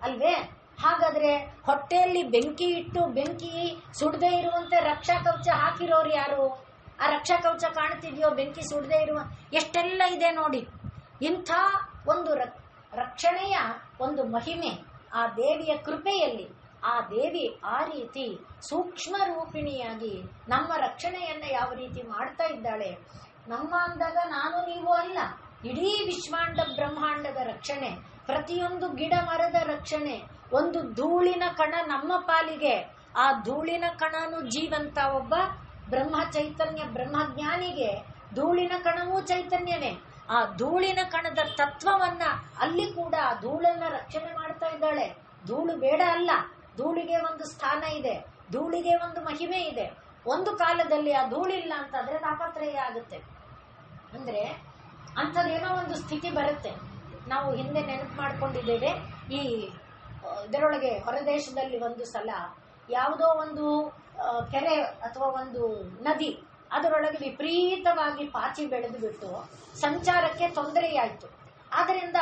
ಅಲ್ವೇ? ಹಾಗಾದ್ರೆ ಹೊಟ್ಟೆಯಲ್ಲಿ ಬೆಂಕಿ ಇಟ್ಟು ಬೆಂಕಿ ಸುಡದೆ ಇರುವಂತೆ ರಕ್ಷಾ ಕವಚ ಹಾಕಿರೋರು ಯಾರು? ಆ ರಕ್ಷಾ ಕವಚ ಕಾಣ್ತಿದ್ಯೋ? ಬೆಂಕಿ ಸುಡದೆ ಇರುವ ಎಷ್ಟೆಲ್ಲ ಇದೆ ನೋಡಿ. ಇಂಥ ಒಂದು ರಕ್ಷಣೆಯ ಒಂದು ಮಹಿಮೆ ಆ ದೇವಿಯ ಕೃಪೆಯಲ್ಲಿ. ಆ ದೇವಿ ಆ ರೀತಿ ಸೂಕ್ಷ್ಮ ರೂಪಿಣಿಯಾಗಿ ನಮ್ಮ ರಕ್ಷಣೆಯನ್ನ ಯಾವ ರೀತಿ ಮಾಡ್ತಾ ಇದ್ದಾಳೆ. ನಮ್ಮ ಅಂದಾಗ ನಾನು ನೀವು ಅಲ್ಲ, ಇಡೀ ವಿಶ್ವಾಂಡ ಬ್ರಹ್ಮಾಂಡದ ರಕ್ಷಣೆ, ಪ್ರತಿಯೊಂದು ಗಿಡ ಮರದ ರಕ್ಷಣೆ. ಒಂದು ಧೂಳಿನ ಕಣ ನಮ್ಮ ಪಾಲಿಗೆ, ಆ ಧೂಳಿನ ಕಣನು ಜೀವಂತ. ಒಬ್ಬ ಬ್ರಹ್ಮ ಚೈತನ್ಯ ಬ್ರಹ್ಮಜ್ಞಾನಿಗೆ ಧೂಳಿನ ಕಣವೂ ಚೈತನ್ಯವೇ. ಆ ಧೂಳಿನ ಕಣದ ತತ್ವವನ್ನ ಅಲ್ಲಿ ಕೂಡ ಆ ಧೂಳನ್ನ ರಕ್ಷಣೆ ಮಾಡ್ತಾ ಇದ್ದಾಳೆ. ಧೂಳು ಬೇಡ ಅಲ್ಲ, ಧೂಳಿಗೆ ಒಂದು ಸ್ಥಾನ ಇದೆ, ಧೂಳಿಗೆ ಒಂದು ಮಹಿಮೆ ಇದೆ. ಒಂದು ಕಾಲದಲ್ಲಿ ಆ ಧೂಳಿಲ್ಲ ಅಂತಂದ್ರೆ ತಾಪತ್ರಯ ಆಗುತ್ತೆ. ಅಂದ್ರೆ ಅಂಥದ್ದೇನೋ ಒಂದು ಸ್ಥಿತಿ ಬರುತ್ತೆ. ನಾವು ಹಿಂದೆ ನೆನಪು ಮಾಡ್ಕೊಂಡಿದ್ದೇವೆ. ಈ ಇದರೊಳಗೆ ಹೊರದೇಶದಲ್ಲಿ ಒಂದು ಸಲ ಯಾವುದೋ ಒಂದು ಕೆರೆ ಅಥವಾ ಒಂದು ನದಿ, ಅದರೊಳಗೆ ವಿಪರೀತವಾಗಿ ಪಾಚಿ ಬೆಳೆದು ಬಿಟ್ಟು ಸಂಚಾರಕ್ಕೆ ತೊಂದರೆಯಾಯಿತು. ಆದ್ದರಿಂದ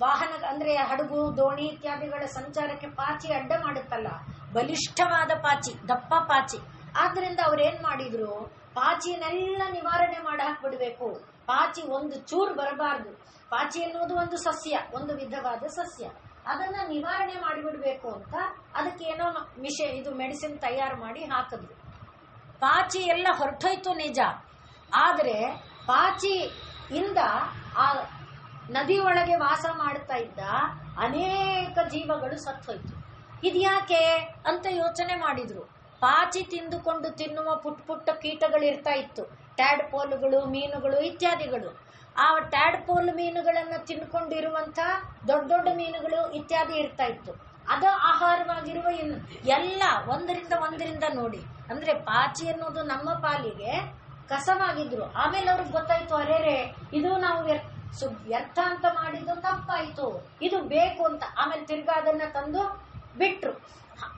ವಾಹನ ಅಂದ್ರೆ ಹಡಗು, ದೋಣಿ ಇತ್ಯಾದಿಗಳ ಸಂಚಾರಕ್ಕೆ ಪಾಚಿ ಅಡ್ಡ ಮಾಡುತ್ತಲ್ಲ, ಬಲಿಷ್ಠವಾದ ಪಾಚಿ, ದಪ್ಪ ಪಾಚಿ. ಆದ್ರಿಂದ ಅವ್ರೇನ್ ಮಾಡಿದ್ರು, ಪಾಚಿನೆಲ್ಲ ನಿವಾರಣೆ ಮಾಡಿ ಹಾಕ್ಬಿಡ್ಬೇಕು. ಪಾಚಿ ಒಂದು ಚೂರು ಬರಬಾರ್ದು. ಪಾಚಿ ಎನ್ನುವುದು ಒಂದು ಸಸ್ಯ, ಒಂದು ವಿಧವಾದ ಸಸ್ಯ. ಅದನ್ನ ನಿವಾರಣೆ ಮಾಡಿಬಿಡ್ಬೇಕು ಅಂತ ಅದಕ್ಕೆ ಏನೋ ಇದು ಮೆಡಿಸಿನ್ ತಯಾರು ಮಾಡಿ ಹಾಕಿದ್ರು. ಪಾಚಿ ಎಲ್ಲ ಹೊರಟೋಯ್ತು ನಿಜ, ಆದ್ರೆ ಪಾಚಿಯಿಂದ ಆ ನದಿ ಒಳಗೆ ವಾಸ ಮಾಡ್ತಾ ಇದ್ದ ಅನೇಕ ಜೀವಗಳು ಸತ್ತೋಯ್ತು. ಇದ್ಯಾಕೆ ಅಂತ ಯೋಚನೆ ಮಾಡಿದ್ರು. ಪಾಚಿ ತಿಂದುಕೊಂಡು ತಿನ್ನುವ ಪುಟ್ಟ ಪುಟ್ಟ ಕೀಟಗಳಿರ್ತಾ ಇತ್ತು, ಟ್ಯಾಡ್ ಪೋಲುಗಳು, ಮೀನುಗಳು ಇತ್ಯಾದಿಗಳು. ಆ ಟ್ಯಾಡ್ ಪೋಲ್ ಮೀನುಗಳನ್ನ ತಿನ್ಕೊಂಡಿರುವಂತ ದೊಡ್ಡ ದೊಡ್ಡ ಮೀನುಗಳು ಇತ್ಯಾದಿ ಇರ್ತಾ ಇತ್ತು. ಅದ ಆಹಾರವಾಗಿರುವ ಎಲ್ಲ ಒಂದರಿಂದ ನೋಡಿ. ಅಂದ್ರೆ ಪಾಚಿ ಅನ್ನೋದು ನಮ್ಮ ಪಾಲಿಗೆ ಕಸವಾಗಿದ್ರು. ಆಮೇಲೆ ಅವ್ರಿಗೆ ಗೊತ್ತಾಯ್ತು, ಅರೇರೆ ಇದು ನಾವು ವ್ಯರ್ಥ ಅಂತ ಮಾಡಿದ್ದು ತಪ್ಪಾಯ್ತು, ಇದು ಬೇಕು ಅಂತ. ಆಮೇಲೆ ತಿರ್ಗಾ ಅದನ್ನ ತಂದು ಬಿಟ್ರು.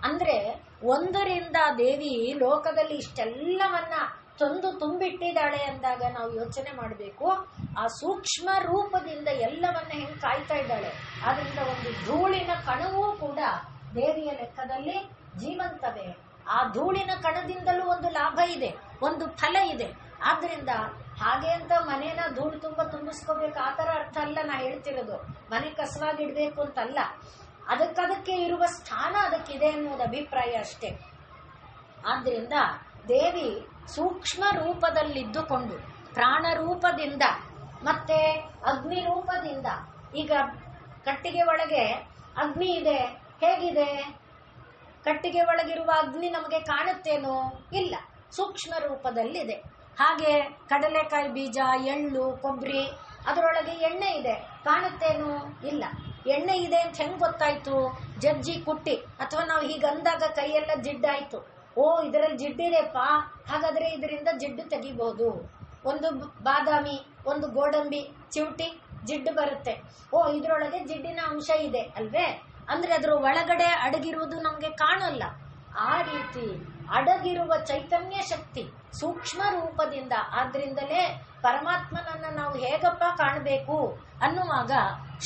ಅಂದ್ರೆ ಒಂದರಿಂದ ದೇವಿ ಲೋಕದಲ್ಲಿ ಇಷ್ಟೆಲ್ಲವನ್ನ ತಂದು ತುಂಬಿಟ್ಟಿದ್ದಾಳೆ ಅಂದಾಗ ನಾವು ಯೋಚನೆ ಮಾಡಬೇಕು, ಆ ಸೂಕ್ಷ್ಮ ರೂಪದಿಂದ ಎಲ್ಲವನ್ನ ಹೆಂಗ್ ಕಾಯ್ತಾ ಇದ್ದಾಳೆ. ಆದ್ರಿಂದ ಒಂದು ಧೂಳಿನ ಕಣವೂ ಕೂಡ ದೇವಿಯ ಲೆಕ್ಕದಲ್ಲಿ ಜೀವಂತವೇ. ಆ ಧೂಳಿನ ಕಣದಿಂದಲೂ ಒಂದು ಲಾಭ ಇದೆ, ಒಂದು ಫಲ ಇದೆ. ಆದ್ರಿಂದ ಹಾಗೆ ಅಂತ ಮನೇನ ಧೂಳು ತುಂಬಿಸ್ಕೋಬೇಕು ಆ ತರ ಅರ್ಥ ಅಲ್ಲ ನಾ ಹೇಳ್ತಿರೋದು. ಮನೆ ಕಸವಾಗಿಡ್ಬೇಕು ಅಂತಲ್ಲ, ಅದಕ್ಕೆ ಇರುವ ಸ್ಥಾನ ಅದಕ್ಕಿದೆ ಅನ್ನೋದು ಅಭಿಪ್ರಾಯ ಅಷ್ಟೇ. ಆದ್ರಿಂದ ದೇವಿ ಸೂಕ್ಷ್ಮ ರೂಪದಲ್ಲಿದ್ದುಕೊಂಡು ಪ್ರಾಣ ರೂಪದಿಂದ ಮತ್ತೆ ಅಗ್ನಿ ರೂಪದಿಂದ, ಈಗ ಕಟ್ಟಿಗೆ ಒಳಗೆ ಅಗ್ನಿ ಇದೆ, ಹೇಗಿದೆ? ಕಟ್ಟಿಗೆ ಒಳಗಿರುವ ಅಗ್ನಿ ನಮಗೆ ಕಾಣುತ್ತೇನೋ? ಇಲ್ಲ, ಸೂಕ್ಷ್ಮ ರೂಪದಲ್ಲಿದೆ. ಹಾಗೆ ಕಡಲೆಕಾಯಿ ಬೀಜ, ಎಳ್ಳು, ಕೊಬ್ಬರಿ, ಅದರೊಳಗೆ ಎಣ್ಣೆ ಇದೆ, ಕಾಣುತ್ತೇನೋ? ಇಲ್ಲ. ಎಣ್ಣೆ ಇದೆ ಅಂತ ಹೆಂಗ್ ಗೊತ್ತಾಯ್ತು? ಜಜ್ಜಿ ಕುಟ್ಟಿ ಅಥವಾ ನಾವು ಹೀಗಂದಾಗ ಕೈಯೆಲ್ಲ ಜಿಡ್ಡಾಯ್ತು, ಓ ಇದರಲ್ಲಿ ಜಿಡ್ಡಿದೆಪ್ಪ, ಹಾಗಾದ್ರೆ ಇದರಿಂದ ಜಿಡ್ಡು ತೆಗಿಬಹುದು. ಒಂದು ಬಾದಾಮಿ, ಒಂದು ಗೋಡಂಬಿ ಚಿವುಟಿ ಜಿಡ್ಡು ಬರುತ್ತೆ, ಓ ಇದ್ರೊಳಗೆ ಜಿಡ್ಡಿನ ಅಂಶ ಇದೆ ಅಲ್ವೇ? ಅಂದ್ರೆ ಅದ್ರ ಒಳಗಡೆ ಅಡಗಿರುವುದು ನಮ್ಗೆ ಕಾಣಲ್ಲ. ಆ ರೀತಿ ಅಡಗಿರುವ ಚೈತನ್ಯ ಶಕ್ತಿ ಸೂಕ್ಷ್ಮ ರೂಪದಿಂದ. ಆದ್ರಿಂದಲೇ ಪರಮಾತ್ಮನನ್ನ ನಾವು ಹೇಗಪ್ಪ ಕಾಣಬೇಕು ಅನ್ನುವಾಗ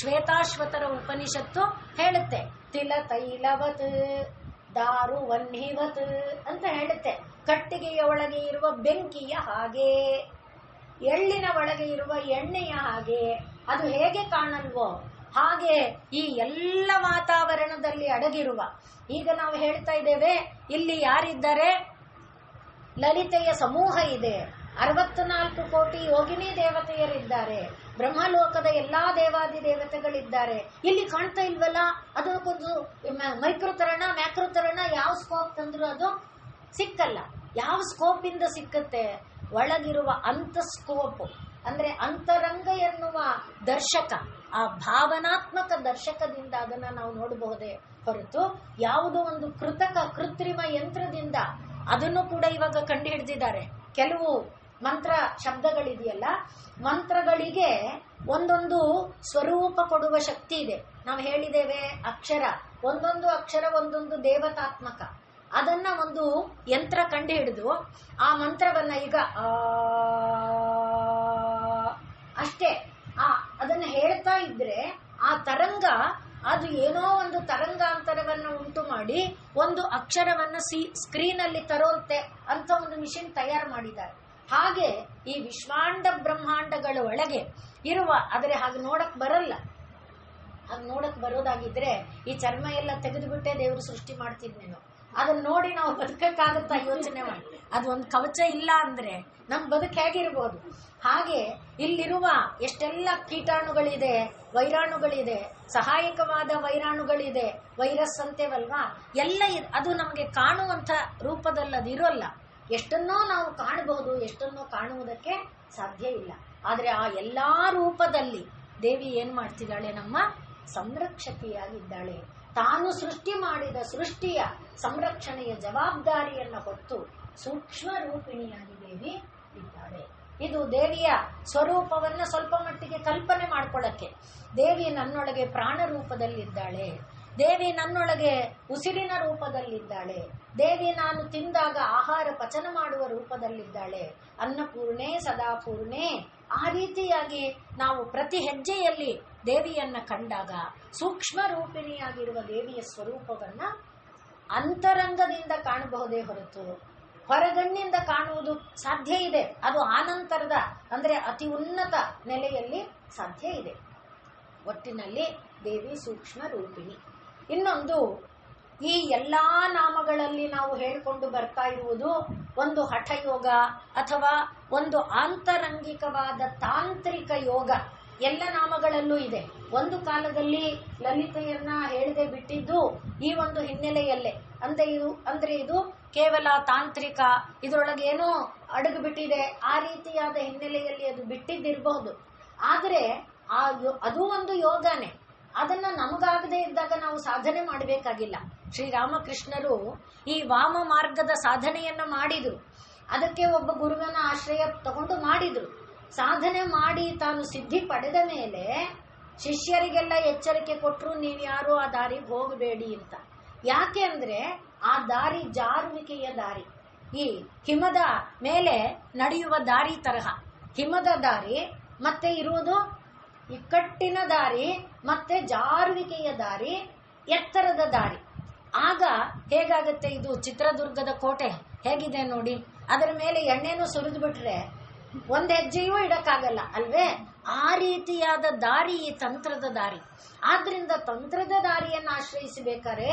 ಶ್ವೇತಾಶ್ವತರ ಉಪನಿಷತ್ತು ಹೇಳುತ್ತೆ, ತಿಲ ತೈಲವತ್ ದಾರು ವನ್ಹಿವತ್ ಅಂತ ಹೇಳುತ್ತೆ. ಕಟ್ಟಿಗೆಯ ಒಳಗೆ ಇರುವ ಬೆಂಕಿಯ ಹಾಗೆ, ಎಳ್ಳಿನ ಒಳಗೆ ಇರುವ ಎಣ್ಣೆಯ ಹಾಗೆ ಅದು ಹೇಗೆ ಕಾಣಲ್ವೋ ಹಾಗೆ ಈ ಎಲ್ಲ ವಾತಾವರಣದಲ್ಲಿ ಅಡಗಿರುವ, ಈಗ ನಾವು ಹೇಳ್ತಾ ಇದ್ದೇವೆ ಇಲ್ಲಿ ಯಾರಿದ್ದಾರೆ? ಲಲಿತೆಯ ಸಮೂಹ ಇದೆ, 64 ಕೋಟಿ ಯೋಗಿನಿ ದೇವತೆಯರಿದ್ದಾರೆ, ಬ್ರಹ್ಮಲೋಕದ ಎಲ್ಲಾ ದೇವಾದಿ ದೇವತೆಗಳಿದ್ದಾರೆ. ಇಲ್ಲಿ ಕಾಣ್ತಾ ಇಲ್ವಲ್ಲ, ಅದಕ್ಕೊಂದು ಮೈಕ್ರೋತರಣ ಮ್ಯಾಕ್ರೋತರಣ ಯಾವ ಸ್ಕೋಪ್ ತಂದ್ರು ಅದು ಸಿಕ್ಕಲ್ಲ. ಯಾವ ಸ್ಕೋಪ್ ಇಂದ ಸಿಕ್ಕತ್ತೆ? ಒಳಗಿರುವ ಅಂತಸ್ಕೋಪ್ ಅಂದ್ರೆ ಅಂತರಂಗ ಎನ್ನುವ ದರ್ಶಕ, ಆ ಭಾವನಾತ್ಮಕ ದರ್ಶಕದಿಂದ ಅದನ್ನ ನಾವು ನೋಡಬಹುದೇ ಹೊರತು ಯಾವುದೋ ಒಂದು ಕೃತ್ರಿಮ ಯಂತ್ರದಿಂದ ಅದನ್ನು ಕೂಡ ಇವಾಗ ಕಂಡು ಹಿಡಿದಿದ್ದಾರೆ. ಕೆಲವು ಮಂತ್ರ ಶಬ್ದಗಳಿದೆಯಲ್ಲ, ಮಂತ್ರಗಳಿಗೆ ಒಂದೊಂದು ಸ್ವರೂಪ ಕೊಡುವ ಶಕ್ತಿ ಇದೆ. ನಾವು ಹೇಳಿದ್ದೇವೆ ಅಕ್ಷರ, ಒಂದೊಂದು ಅಕ್ಷರ ಒಂದೊಂದು ದೇವತಾತ್ಮಕ. ಅದನ್ನ ಒಂದು ಯಂತ್ರ ಕಂಡು ಹಿಡಿದು ಆ ಮಂತ್ರವನ್ನ ಈಗ ಅಷ್ಟೇ ಅದನ್ನ ಹೇಳ್ತಾ ಇದ್ರೆ ಆ ತರಂಗ ಅದು ಏನೋ ಒಂದು ತರಂಗಾಂತರವನ್ನು ಉಂಟು ಮಾಡಿ ಒಂದು ಅಕ್ಷರವನ್ನ ಸ್ಕ್ರೀನ್ ಅಲ್ಲಿ ತರೋಂತೆ ಅಂತ ಒಂದು ಮಿಷಿನ್ ತಯಾರು ಮಾಡಿದ್ದಾರೆ. ಹಾಗೆ ಈ ವಿಶ್ವಾಂಡ ಬ್ರಹ್ಮಾಂಡಗಳ ಒಳಗೆ ಇರುವ, ಆದರೆ ಹಾಗೆ ನೋಡಕ್ ಬರಲ್ಲ. ಹಾಗೆ ನೋಡಕ್ ಬರೋದಾಗಿದ್ರೆ ಈ ಚರ್ಮ ಎಲ್ಲ ತೆಗೆದುಬಿಟ್ಟೆ ದೇವರು ಸೃಷ್ಟಿ ಮಾಡ್ತಿದ್ನೇನು. ಅದನ್ನ ನೋಡಿ ನಾವು ಬದುಕಕ್ಕಾಗತ್ತಾ? ಯೋಚನೆ ಮಾಡಿ. ಅದು ಒಂದು ಕವಚ ಇಲ್ಲ ಅಂದ್ರೆ ನಮ್ ಬದುಕು ಹೇಗಿರ್ಬೋದು? ಹಾಗೆ ಇಲ್ಲಿರುವ ಎಷ್ಟೆಲ್ಲ ಕೀಟಾಣುಗಳಿದೆ, ವೈರಾಣುಗಳಿದೆ, ಸಹಾಯಕವಾದ ವೈರಾಣುಗಳಿದೆ, ವೈರಸ್ ಅಂತೇವಲ್ವಾ, ಎಲ್ಲ ಅದು ನಮಗೆ ಕಾಣುವಂತ ರೂಪದಲ್ಲಿ ಅದು ಇರೋಲ್ಲ. ಎಷ್ಟನ್ನೋ ನಾವು ಕಾಣಬಹುದು, ಎಷ್ಟನ್ನೋ ಕಾಣುವುದಕ್ಕೆ ಸಾಧ್ಯ ಇಲ್ಲ. ಆದ್ರೆ ಆ ಎಲ್ಲಾ ರೂಪದಲ್ಲಿ ದೇವಿ ಏನ್ ಮಾಡ್ತಿದ್ದಾಳೆ? ನಮ್ಮ ಸಂರಕ್ಷಕಿಯಾಗಿದ್ದಾಳೆ. ತಾನು ಸೃಷ್ಟಿ ಮಾಡಿದ ಸೃಷ್ಟಿಯ ಸಂರಕ್ಷಣೆಯ ಜವಾಬ್ದಾರಿಯನ್ನ ಹೊತ್ತು ಸೂಕ್ಷ್ಮ ರೂಪಿಣಿಯಾಗಿ ದೇವಿ ಇದ್ದಾಳೆ. ಇದು ದೇವಿಯ ಸ್ವರೂಪವನ್ನ ಸ್ವಲ್ಪ ಮಟ್ಟಿಗೆ ಕಲ್ಪನೆ ಮಾಡ್ಕೊಳ್ಳಕ್ಕೆ. ದೇವಿ ನನ್ನೊಳಗೆ ಪ್ರಾಣ ರೂಪದಲ್ಲಿದ್ದಾಳೆ, ದೇವಿ ನನ್ನೊಳಗೆ ಉಸಿರಿನ ರೂಪದಲ್ಲಿದ್ದಾಳೆ, ದೇವಿ ನಾನು ತಿಂದಾಗ ಆಹಾರ ಪಚನ ಮಾಡುವ ರೂಪದಲ್ಲಿದ್ದಾಳೆ, ಅನ್ನಪೂರ್ಣೆ ಸದಾಪೂರ್ಣೆ. ಆ ರೀತಿಯಾಗಿ ನಾವು ಪ್ರತಿ ಹೆಜ್ಜೆಯಲ್ಲಿ ದೇವಿಯನ್ನ ಕಂಡಾಗ ಸೂಕ್ಷ್ಮ ರೂಪಿಣಿಯಾಗಿರುವ ದೇವಿಯ ಸ್ವರೂಪವನ್ನ ಅಂತರಂಗದಿಂದ ಕಾಣಬಹುದೇ ಹೊರತು ಹೊರಗಣ್ಣಿಂದ ಕಾಣುವುದು ಸಾಧ್ಯ ಇದೆ. ಅದು ಆನಂತರದ ಅಂದ್ರೆ ಅತಿ ಉನ್ನತ ನೆಲೆಯಲ್ಲಿ ಸಾಧ್ಯ ಇದೆ. ಒಟ್ಟಿನಲ್ಲಿ ದೇವಿ ಸೂಕ್ಷ್ಮ ರೂಪಿಣಿ. ಇನ್ನೊಂದು, ಈ ಎಲ್ಲಾ ನಾಮಗಳಲ್ಲಿ ನಾವು ಹೇಳಿಕೊಂಡು ಬರ್ತಾ ಇರುವುದು ಒಂದು ಹಠಯೋಗ ಅಥವಾ ಒಂದು ಆಂತರಂಗಿಕವಾದ ತಾಂತ್ರಿಕ ಯೋಗ. ಎಲ್ಲ ನಾಮಗಳಲ್ಲೂ ಇದೆ. ಒಂದು ಕಾಲದಲ್ಲಿ ಲಲಿತೆಯನ್ನ ಹೇಳದೆ ಬಿಟ್ಟಿದ್ದು ಈ ಒಂದು ಹಿನ್ನೆಲೆಯಲ್ಲೇ. ಅಂದ್ರೆ ಇದು ಕೇವಲ ತಾಂತ್ರಿಕ, ಇದರೊಳಗೆ ಏನೋ ಅಡಗು ಬಿಟ್ಟಿದೆ, ಆ ರೀತಿಯಾದ ಹಿನ್ನೆಲೆಯಲ್ಲಿ ಅದು ಬಿಟ್ಟಿದ್ದಿರಬಹುದು. ಆದ್ರೆ ಅದು ಒಂದು ಯೋಗನೇ. ಅದನ್ನ ನಮಗಾಗದೇ ಇದ್ದಾಗ ನಾವು ಸಾಧನೆ ಮಾಡಬೇಕಾಗಿಲ್ಲ. ಶ್ರೀರಾಮಕೃಷ್ಣರು ಈ ವಾಮ ಮಾರ್ಗದ ಸಾಧನೆಯನ್ನ ಮಾಡಿದ್ರು. ಅದಕ್ಕೆ ಒಬ್ಬ ಗುರುವನ ಆಶ್ರಯ ತಗೊಂಡು ಮಾಡಿದ್ರು. ಸಾಧನೆ ಮಾಡಿ ತಾನು ಸಿದ್ಧಿ ಪಡೆದ ಮೇಲೆ ಶಿಷ್ಯರಿಗೆಲ್ಲ ಎಚ್ಚರಿಕೆ ಕೊಟ್ಟರು, ನೀವ್ಯಾರು ಆ ದಾರಿಗೆ ಹೋಗಬೇಡಿ ಅಂತ. ಯಾಕೆ ಅಂದ್ರೆ ಆ ದಾರಿ ಜಾರುವಿಕೆಯ ದಾರಿ, ಈ ಹಿಮದ ಮೇಲೆ ನಡೆಯುವ ದಾರಿ ತರಹ. ಹಿಮದ ದಾರಿ ಮತ್ತೆ ಇರುವುದು ಇಕ್ಕಟ್ಟಿನ ದಾರಿ, ಮತ್ತೆ ಜಾರುವಿಕೆಯ ದಾರಿ, ಎತ್ತರದ ದಾರಿ. ಆಗ ಹೇಗಾಗತ್ತೆ, ಇದು ಚಿತ್ರದುರ್ಗದ ಕೋಟೆ ಹೇಗಿದೆ ನೋಡಿ, ಅದರ ಮೇಲೆ ಎಣ್ಣೆನೂ ಸುರಿದು ಬಿಟ್ರೆ ಒಂದ್ ಹೆಜ್ಜೆಯೂ ಇಡಕ್ಕಾಗಲ್ಲ ಅಲ್ವೇ? ಆ ರೀತಿಯಾದ ದಾರಿ ಈ ತಂತ್ರದ ದಾರಿ. ಆದ್ರಿಂದ ತಂತ್ರದ ದಾರಿಯನ್ನು ಆಶ್ರಯಿಸಬೇಕಾದ್ರೆ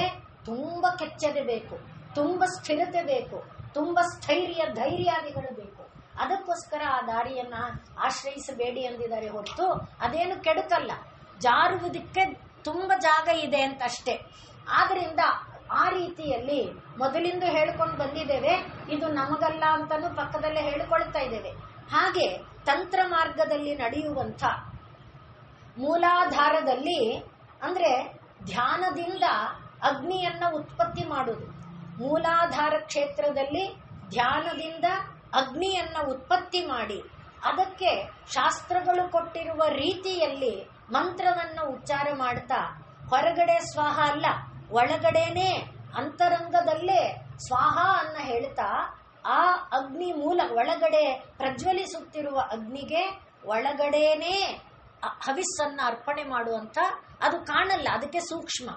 ತುಂಬಾ ಕೆಚ್ಚದೆ ಬೇಕು, ತುಂಬಾ ಸ್ಥಿರತೆ ಬೇಕು, ತುಂಬಾ ಸ್ಥೈರ್ಯ ಧೈರ್ಯಾದಿಗಳು ಬೇಕು. ಅದಕ್ಕೋಸ್ಕರ ಆ ದಾರಿಯನ್ನ ಆಶ್ರಯಿಸಬೇಡಿ ಎಂದಿದ್ದಾರೆ ಹೊರತು ಅದೇನು ಕೆಡುಕಲ್ಲ, ಜಾರುವುದಕ್ಕೆ ತುಂಬಾ ಜಾಗ ಇದೆ ಅಂತ ಅಷ್ಟೇ. ಆದ್ರಿಂದ ಆ ರೀತಿಯಲ್ಲಿ ಮೊದಲಿಂದ ಹೇಳ್ಕೊಂಡು ಬಂದಿದ್ದೇವೆ, ಇದು ನಮಗಲ್ಲ ಅಂತಾನು ಪಕ್ಕದಲ್ಲೇ ಹೇಳಿಕೊಳ್ತಾ ಇದ್ದೇವೆ. ಹಾಗೆ ತಂತ್ರ ಮಾರ್ಗದಲ್ಲಿ ನಡೆಯುವಂಥ ಮೂಲಾಧಾರದಲ್ಲಿ ಅಂದ್ರೆ ಧ್ಯಾನದಿಂದ ಅಗ್ನಿಯನ್ನ ಉತ್ಪತ್ತಿ ಮಾಡುವುದು. ಮೂಲಾಧಾರ ಕ್ಷೇತ್ರದಲ್ಲಿ ಧ್ಯಾನದಿಂದ ಅಗ್ನಿಯನ್ನ ಉತ್ಪತ್ತಿ ಮಾಡಿ ಅದಕ್ಕೆ ಶಾಸ್ತ್ರಗಳು ಕೊಟ್ಟಿರುವ ರೀತಿಯಲ್ಲಿ ಮಂತ್ರವನ್ನ ಉಚ್ಚಾರ ಮಾಡ್ತಾ, ಹೊರಗಡೆ ಸ್ವಾಹ ಅಲ್ಲ, ಒಳಗಡೆನೆ ಅಂತರಂಗದಲ್ಲೇ ಸ್ವಾಹ ಅನ್ನ ಹೇಳ್ತಾ ಆ ಅಗ್ನಿ ಮೂಲ ಒಳಗಡೆ ಪ್ರಜ್ವಲಿಸುತ್ತಿರುವ ಅಗ್ನಿಗೆ ಒಳಗಡೆನೆ ಹವಿಸ್ಸನ್ನ ಅರ್ಪಣೆ ಮಾಡುವಂತ, ಅದು ಕಾಣಲ್ಲ, ಅದಕ್ಕೆ ಸೂಕ್ಷ್ಮ.